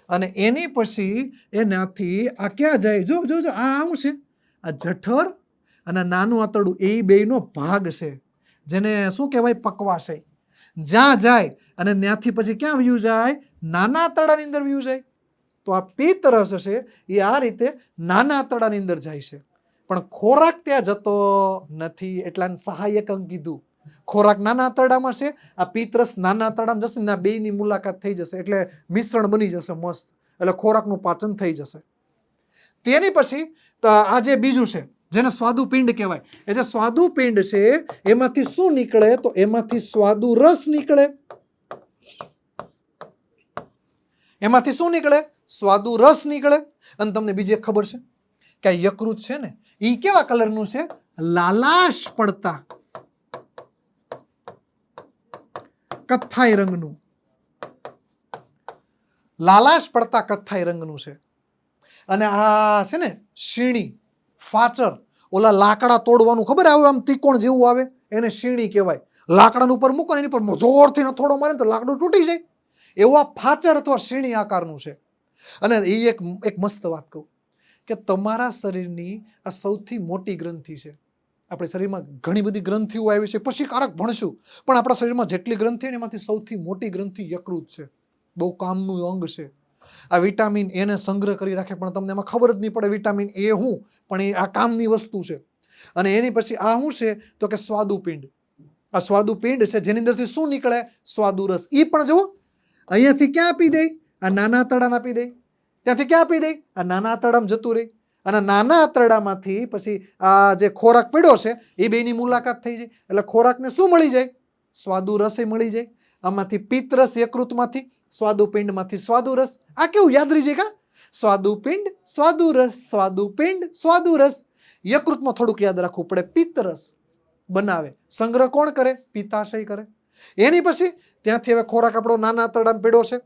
અને એની પછી એનાથી આ ક્યાં જાય? જો આ આવું છે, આ જઠર અને નાનું આંતરડું એ બેયનો ભાગ છે, જેને શું કહેવાય? પકવાશય. જ્યાં જાય અને ત્યાંથી પછી ક્યાં વ્યૂ જાય? નાના આંતરડાની અંદર વ્યૂ જાય. તો આ પિત્તરસ છે એ આ રીતે નાના આંતરડાની અંદર જાય છે, પણ ખોરાક ત્યાં જતો નથી. એટલે સહાયક અંગ કીધું. ખોરાક નાના આંતરડામાં છે, આ પિત્તરસ નાના આંતરડામાં જશે ને આ બેયની મુલાકાત થઈ જશે, એટલે મિશ્રણ બની જશે મસ્ત, એટલે ખોરાકનું પાચન થઈ જશે. તેની પછી આ જે બીજું છે જેને સ્વાદુપિંડ કહેવાય, એ જે સ્વાદુપિંડ છે એમાંથી શું નીકળે? તો એમાંથી સ્વાદુ રસ નીકળે. એમાંથી શું નીકળે? સ્વાદુ રસ નીકળે. અને તમને બીજી એક ખબર છે કે આ યકૃત છે ને એ કેવા કલરનું છે? લાલાશ પડતા કથ્થાઈ રંગનું. લાલાશ પડતા કથ્થાઈ રંગનું છે. અને આ છે ને શીણી, ફાચર, ઓલા લાકડા તોડવાનું ખબર આવે આમ ત્રિકોણ જેવું આવે, એને શીણી કહેવાય. લાકડાનું ઉપર મૂકો એની પર જોરથી થોડો મારે તો લાકડું તૂટી જાય. એવા ફાચર અથવા શીણી આકારનું છે. અને એ એક મસ્ત વાત કહું કે તમારા શરીરની આ સૌથી મોટી ગ્રંથિ છે. આપણા શરીરમાં ઘણી બધી ગ્રંથિઓ આવી છે, પછી કારક ભણશું, પણ આપણા શરીરમાં જેટલી ગ્રંથિ ને એમાંથી સૌથી મોટી ગ્રંથિ યકૃત છે. બહુ કામનું અંગ છે. આ વિટામિન એ ને સંગ્રહ કરી રાખે, પણ તમને એમાં ખબર જ નહીં પડે વિટામિન એ શું, પણ એ આ કામની વસ્તુ છે. અને એની પછી આ શું છે તો કે સ્વાદુપિંડ. આ સ્વાદુપિંડ છે જેની અંદરથી શું નીકળે? સ્વાદુરસ. એ પણ જુઓ અહીંયાથી ક્યાં આપી દે? આ નાના આંતરડામાં આપી દે. ત્યાંથી ક્યાં આપી દે? આ નાના આંતરડામાં જતું રહે. અને નાના આંતરડામાંથી પછી આ જે ખોરાક પડ્યો છે એ બેની મુલાકાત થઈ જાય, એટલે ખોરાકને શું મળી જાય? સ્વાદુરસ મળી જાય. આમાંથી પિત્તરસ યકૃતમાંથી, સ્વાદુપિંડમાંથી સ્વાદુરસ. આ કેવું યાદ રહી જાય કા? સ્વાદુપિંડ સ્વાદુરસ, સ્વાદુપિંડ સ્વાદુરસ. યકૃતમાં થોડુંક યાદ રાખવું પડે. પિત્તરસ બનાવે, સંગ્રહ કોણ કરે? પિત્તાશય કરે. એની પછી ત્યાંથી હવે ખોરાક આપણો નાના આંતરડામાં પડ્યો છે,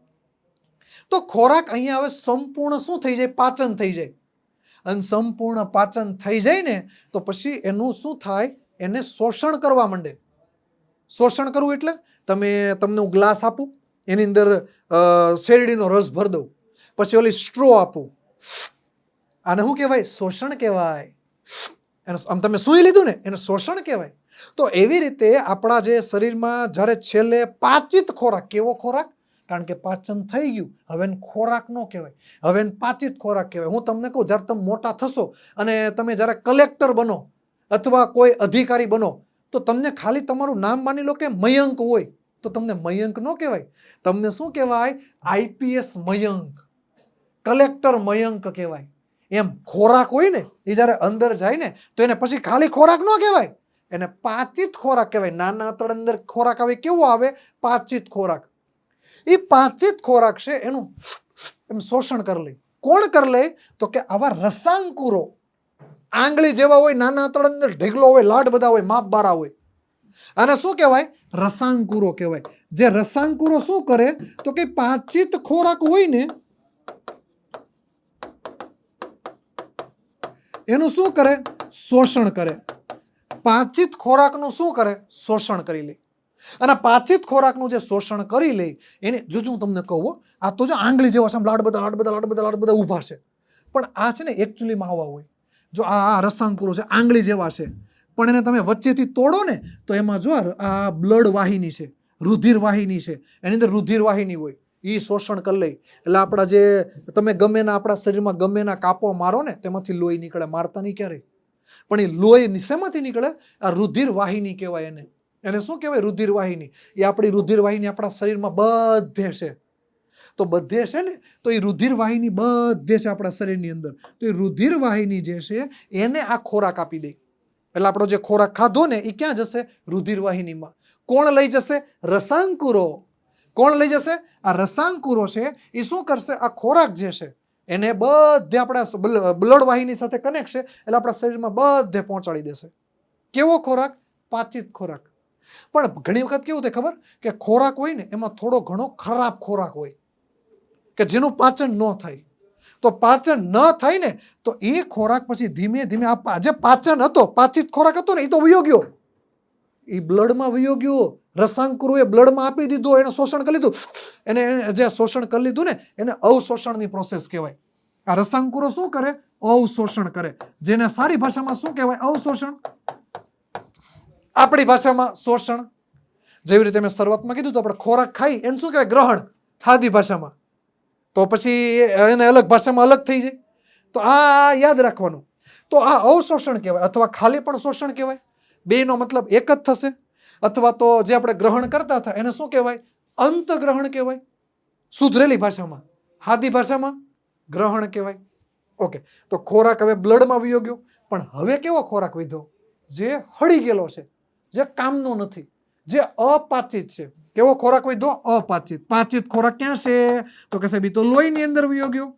તો ખોરાક અહીંયા હવે સંપૂર્ણ શું થઈ જાય? પાચન થઈ જાય. અને સંપૂર્ણ પાચન થઈ જાય ને તો પછી એનું શું થાય? એને શોષણ કરવા માંડે. શોષણ કરવું એટલે તમને હું ગ્લાસ આપું, એની અંદર શેરડીનો રસ ભરી દઉં, પછી ઓલી સ્ટ્રો આપું, આને શું કહેવાય? શોષણ કહેવાય. આમ તમે સૂઈ લીધું ને એને શોષણ કહેવાય. તો એવી રીતે આપણા જે શરીરમાં જ્યારે છેલ્લે પાચિત ખોરાક, કેવો ખોરાક? કારણ કે પાચન થઈ ગયું, હવે ખોરાક ન કહેવાય, હવે પાચિત ખોરાક કહેવાય. હું તમને કહું, જ્યારે તમે મોટા થશો અને તમે જ્યારે કલેક્ટર બનો અથવા કોઈ અધિકારી બનો, તો તમને ખાલી તમારું નામ માની લો કે મયંક હોય, તો તમને મયંક ન કહેવાય. તમને શું કહેવાય? આઈપીએસ મયંક, કલેક્ટર મયંક કહેવાય. એમ ખોરાક હોય ને એ જ્યારે અંદર જાય ને તો એને પછી ખાલી ખોરાક ન કહેવાય, એને પાચિત ખોરાક કહેવાય. નાના આંતરડા અંદર ખોરાક આવે, કેવો આવે? પાચિત ખોરાક. એ પાચિત ખોરાક છે એનું એમ શોષણ કરી લે. કોણ કરી લે? તો કે આવા રસાંકુરો, આંગળી જેવા હોય, નાના આંતરડા અંદર ઢેગલો હોય, લાડ બધા હોય, માપ બારા હોય. આને શું કહેવાય? રસાંકુરો કહેવાય. જે રસાંકુરો શું કરે તો કે પાચિત ખોરાક હોય ને એનું શું કરે? શોષણ કરે. પાચિત ખોરાકનું શું કરે? શોષણ કરી લે. અને પાચિત ખોરાકનું જે શોષણ કરી લે એને જોજો, હું તમને કહું, આ તો જો આંગળી જેવા છે, લાડ બધા ઊભા છે, પણ આ છે ને એકચ્યુઅલીમાં આવા હોય. જો આ રસાંકુરો છે, આંગળી જેવા છે, પણ એને તમે વચ્ચેથી તોડો ને તો એમાં જો આ બ્લડ વાહિની છે, રુધિર વાહિની છે, એની અંદર રુધિર વાહિની હોય, એ શોષણ કરી લે. એટલે આપણા જે તમે ગમે ના આપણા શરીરમાં ગમે ના કાપો મારો ને તેમાંથી લોહી નીકળે. મારતા નહીં ક્યારેય, પણ એ લોહી શેમાંથી નીકળે? આ રુધિર વાહિની કહેવાય એને. એને શું કહેવાય? રુધિર વાહિની. એ આપણી રુધિર વાહિની આપણા શરીરમાં બધે છે. તો બધે છે ને, તો એ રુધિર વાહિની બધે છે આપણા શરીરની અંદર. તો એ રુધિર વાહિની જે છે એને આ ખોરાક આપી દે. એટલે આપણો જે ખોરાક ખાધો ને એ ક્યાં જશે? રુધિર વાહિનીમાં. કોણ લઈ જશે? રસાંકુરો. કોણ લઈ જશે? આ રસાંકુરો છે એ શું કરશે? આ ખોરાક જે છે એને બધે આપણા બ્લડ વાહિની સાથે કનેક્ટ છે, એટલે આપણા શરીરમાં બધે પહોંચાડી દેશે. કેવો ખોરાક? પાચિત ખોરાક. પણ ઘણી વખત કેવું થાય ખબર? કે ખોરાક હોય ને એમાં થોડો ઘણો ખરાબ ખોરાક હોય કે જેનું પાચન ન થાય. તો પાચન ન થાય ને તો એ ખોરાક પછી ધીમે ધીમે જે પાચન હતો, પાચિત ખોરાક હતો ને એ તો વયો ગયો, એ બ્લડમાં વયો ગયો. રસાંકુરોએ બ્લડમાં આપી દીધો, એને શોષણ કરી લીધું. એને જે શોષણ કરી લીધું ને એને અવશોષણની પ્રોસેસ કહેવાય. આ રસાંકુરો શું કરે? અવશોષણ કરે. જેને સારી ભાષામાં શું કહેવાય? અવશોષણ. આપણી ભાષામાં શોષણ. જેવી રીતે મેં શરૂઆતમાં કીધું તો આપણે ખોરાક ખાઈ એને શું કહેવાય? ગ્રહણ, સાદી ભાષામાં. તો પછી એને અલગ ભાષામાં અલગ થઈ જાય. તો આ યાદ રાખવાનું. તો આ અવશોષણ કહેવાય અથવા ખાલી પણ શોષણ કહેવાય. બેનો મતલબ એક જ થશે. અથવા તો જે આપણે ગ્રહણ કરતા હતા એને શું કહેવાય? અંતગ્રહણ કહેવાય. સુધરેલી ભાષામાં, સાદી ભાષામાં ગ્રહણ કહેવાય. ઓકે, તો ખોરાક હવે બ્લડમાં વયો ગયો, પણ હવે કેવો ખોરાક વધ્યો? જે હળી ગયેલો છે, જે કામનો નથી, જે અપાચિત છે. કેવો ખોરાક વધ્યો? અપાચિત. પાચિત ખોરાક ક્યાં છે? તો કે સાહેબ તો લોહીની અંદર વયો ગયો.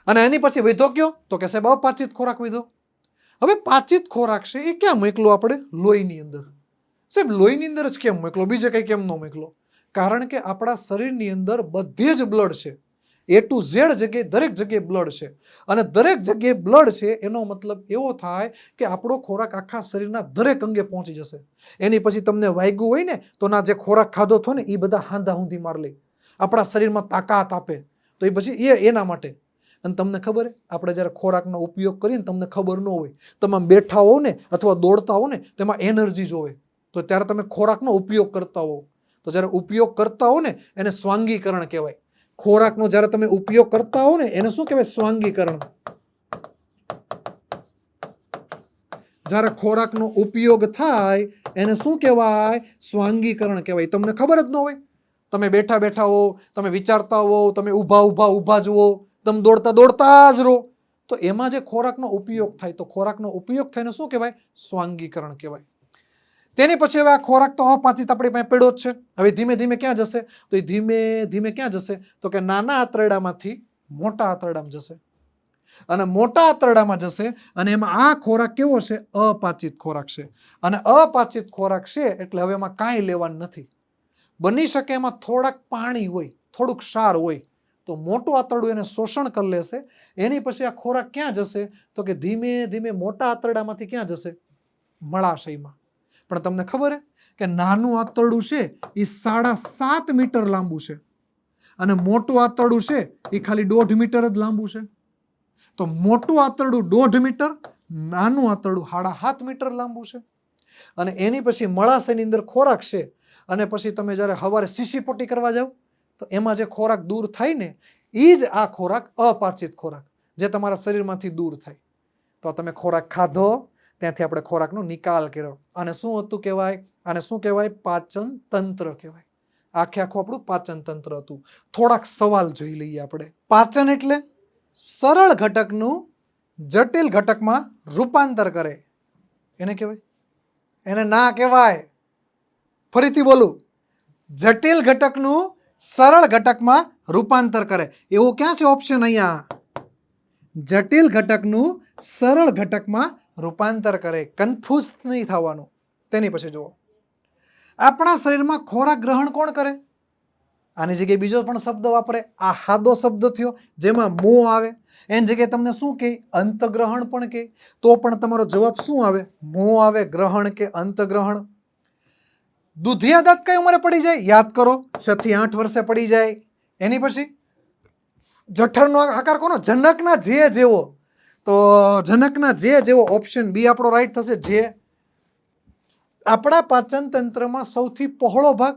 અને એની પછી વધ્યો કયો? તો કે સાહેબ અપાચિત ખોરાક વધ્યો. હવે પાચિત ખોરાક છે એ ક્યાં મોકલો આપણે? લોહીની અંદર. સાહેબ લોહીની અંદર જ કેમ મોકલો? બીજે કઈ કેમ ન મોકલો? કારણ કે આપણા શરીરની અંદર બધે જ બ્લડ છે. એ ટુ ઝેડ જગ્યાએ દરેક જગ્યાએ બ્લડ છે. અને દરેક જગ્યાએ બ્લડ છે એનો મતલબ એવો થાય કે આપણો ખોરાક આખા શરીરના દરેક અંગે પહોંચી જશે. એની પછી તમને વાગ્યું હોય ને તો ના જે ખોરાક ખાધો હતો ને એ બધા હાંધા ઊંધી માર લે. આપણા શરીરમાં તાકાત આપે, તો એ પછી એના માટે. અને તમને ખબર હે, આપણે જ્યારે ખોરાકનો ઉપયોગ કરીએ ને તમને ખબર ન હોય, તમે બેઠા હો ને અથવા દોડતા હો ને તેમાં એનર્જી જોવે, તો ત્યારે તમે ખોરાકનો ઉપયોગ કરતા હો, તો જ્યારે ઉપયોગ કરતા હો ને એને સ્વાંગીકરણ કહેવાય. ખોરાકનો જ્યારે તમે ઉપયોગ કરતા હો ને એને શું કહેવાય? સ્વાંગીકરણ. જ્યારે ખોરાકનો ઉપયોગ થાય એને શું કહેવાય? સ્વાંગીકરણ કહેવાય. તમને ખબર જ ન હોય, તમે બેઠા બેઠા હો, તમે વિચારતા હો, તમે ઊભા જુઓ, તમે દોડતા દોડતા જ રહો, તો એમાં જે ખોરાકનો ઉપયોગ થાય, તો ખોરાકનો ઉપયોગ થઈને શું કહેવાય? સ્વાંગીકરણ કહેવાય. તેની પછી હવે આ ખોરાક તો અપાચિત આપણી પાસે પડ્યો જ છે. હવે ધીમે ધીમે ક્યાં જશે? તો એ ધીમે ધીમે ક્યાં જશે? તો કે નાના આંતરડામાંથી મોટા આંતરડામાં જશે, અને મોટા આંતરડામાં જશે, અને એમાં આ ખોરાક કેવો છે? અપાચિત ખોરાક છે. અને અપાચિત ખોરાક છે એટલે હવે એમાં કાંઈ લેવાનું નથી. બની શકે એમાં થોડાક પાણી હોય, થોડુંક ક્ષાર હોય, તો મોટું આંતરડું એને શોષણ કરી લેશે. એની પછી આ ખોરાક ક્યાં જશે? તો કે ધીમે ધીમે મોટા આંતરડામાંથી ક્યાં જશે? મળાશયમાં. પણ તમને ખબર હે કે નાનું આંતરડું છે એ 7.5 મીટર લાંબુ છે, અને મોટું આંતરડું છે એ ખાલી 1.5 મીટર જ લાંબુ છે. તો મોટું આંતરડું 1.5 મીટર, નાનું આંતરડું 7.5 મીટર લાંબુ છે. અને એની પછી મળાશયની અંદર ખોરાક છે, અને પછી તમે જ્યારે સવારે શીશીપોટી કરવા જાવ તો એમાં જે ખોરાક દૂર થાય ને એ જ આ ખોરાક અપાચિત ખોરાક, જે તમારા શરીરમાંથી દૂર થાય. તો તમે ખોરાક ખાધો, ત્યાંથી આપણે ખોરાકનો નિકાલ કર્યો, અને શું હતું કહેવાય? આને શું કહેવાય? પાચન તંત્ર કહેવાય. આખે આખું આપણું પાચન તંત્ર હતું. થોડાક સવાલ જોઈ લઈએ આપણે. પાચન એટલે સરળ ઘટકનું જટિલ ઘટકમાં રૂપાંતર કરે, એને કહેવાય? એને ના કહેવાય. ફરીથી બોલું, જટિલ ઘટકનું સરળ ઘટકમાં રૂપાંતર કરે. એવું ક્યાં છે ઓપ્શન? અહીંયા. જટિલ ઘટકનું સરળ ઘટકમાં રૂપાંતર કરે. કન્ફ્યુઝ નહીં થવાનું. તેની પછી જુઓ, આપણા શરીરમાં ખોરાક ગ્રહણ કોણ કરે? આની જગ્યાએ બીજો પણ શબ્દ વાપરે. આ સાદો શબ્દ થયો જેમાં મોં આવે, એની જગ્યાએ તમને શું કહે? અંતગ્રહણ પણ કહે. તો પણ તમારો જવાબ શું આવે? મોં આવે, ગ્રહણ કે અંતગ્રહણ. દુધિયા દાંત કઈ ઉંમરે પડી જાય? યાદ કરો, 6 થી 8 વર્ષે પડી જાય. એની પછી જઠરનો આકાર કોનો? જનકના જે જેવો. તો જનકના જે જેવો, ઓપ્શન બી આપણો રાઈટ થશે. જે. આપણા પાચન તંત્રમાં સૌથી પહોળો ભાગ,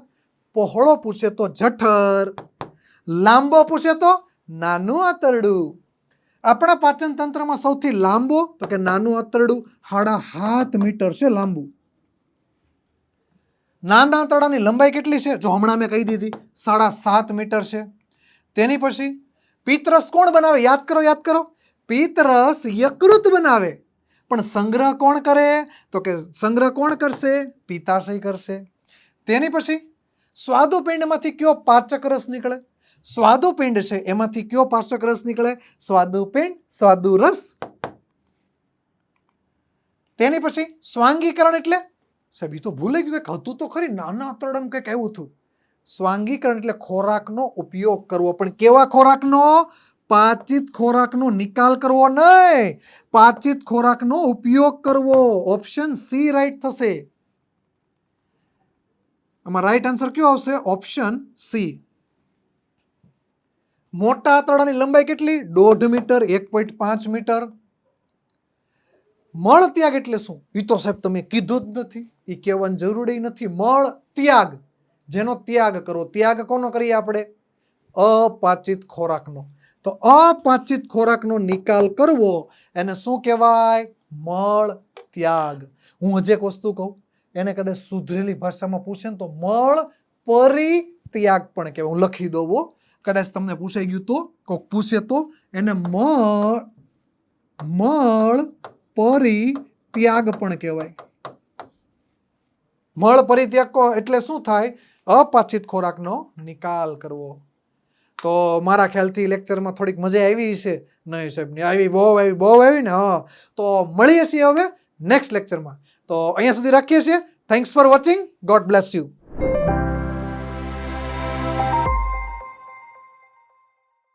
પહોળો પૂછે તો જઠર, લાંબો પૂછે તો નાનું આંતરડું. આપણા પાચન તંત્રમાં સૌથી લાંબો તો કે નાનું આંતરડું, 7.5 મીટર છે લાંબુ. નાના આંતરડાની લંબાઈ કેટલી છે? જો હમણાં મેં કહી દીધી, 7.5 મીટર છે. તેની પછી પિત્તરસ કોણ બનાવે? યાદ કરો, યાદ કરો. પિત્તરસ યકૃત બનાવે, પણ સંગ્રહ કોણ કરે? તો કે સંગ્રહ કોણ કરશે? પિત્તાશય કરશે. તેની પછી સ્વાદુપિંડમાંથી કયો પાચક રસ નીકળે? સ્વાદુપિંડ છે એમાંથી કયો પાચક રસ નીકળે? સ્વાદુપિંડ, સ્વાદુરસ. તેની પછી સ્વાંગીકરણ એટલે, સાહેબ એ તો ભૂલાઈ ગયું, કંઈક હતું તો ખરી, નાના આંતરડામાં કંઈક આવ્યું હતું. સ્વાંગીકરણ એટલે ખોરાકનો ઉપયોગ કરવો, પણ કેવા ખોરાકનો? પાચિત ખોરાકનો નિકાલ કરવો નહીં, પાચિત ખોરાકનો ઉપયોગ કરવો. ઓપ્શન સી રાઈટ થશે. આમાં રાઈટ આન્સર કયો આવશે? Option C. મોટા આંતરડાની લંબાઈ કેટલી? 1.5 મીટર, 1.5 મીટર. મળ ત્યાગ એટલે શું? એ તો સાહેબ તમે કીધું જ નથી, એ કહેવાની જરૂરી નથી. મળ ત્યાગ, જેનો ત્યાગ કરો. ત્યાગ કોનો કરીએ આપણે? અપાચિત ખોરાકનો. તો અપાચિત ખોરાકનો નિકાલ કરવો એને શું કહેવાય? મળ ત્યાગ. હું હજી એક વસ્તુ કહું, એને કદાચ સુધરેલી ભાષામાં પૂછે ને તો મળ પરિત્યાગ પણ કહેવાય. હું લખી દઉં, કદાચ તમને પૂછાઈ ગયું તો, કોઈક પૂછે તો એને મળ પરિત્યાગ પણ કહેવાય. મળ પરિત્યાગ એટલે શું થાય? અપાચિત ખોરાકનો નિકાલ કરવો. તો મારા ખ્યાલથી લેક્ચરમાં થોડીક મજા આવી છે. નહીં સાહેબ, આવી બહુ આવી ને. હા, તો મળીએ છીએ હવે નેક્સ્ટ લેક્ચરમાં. તો અહીંયા સુધી રાખીએ છીએ. Thanks for watching. God bless you.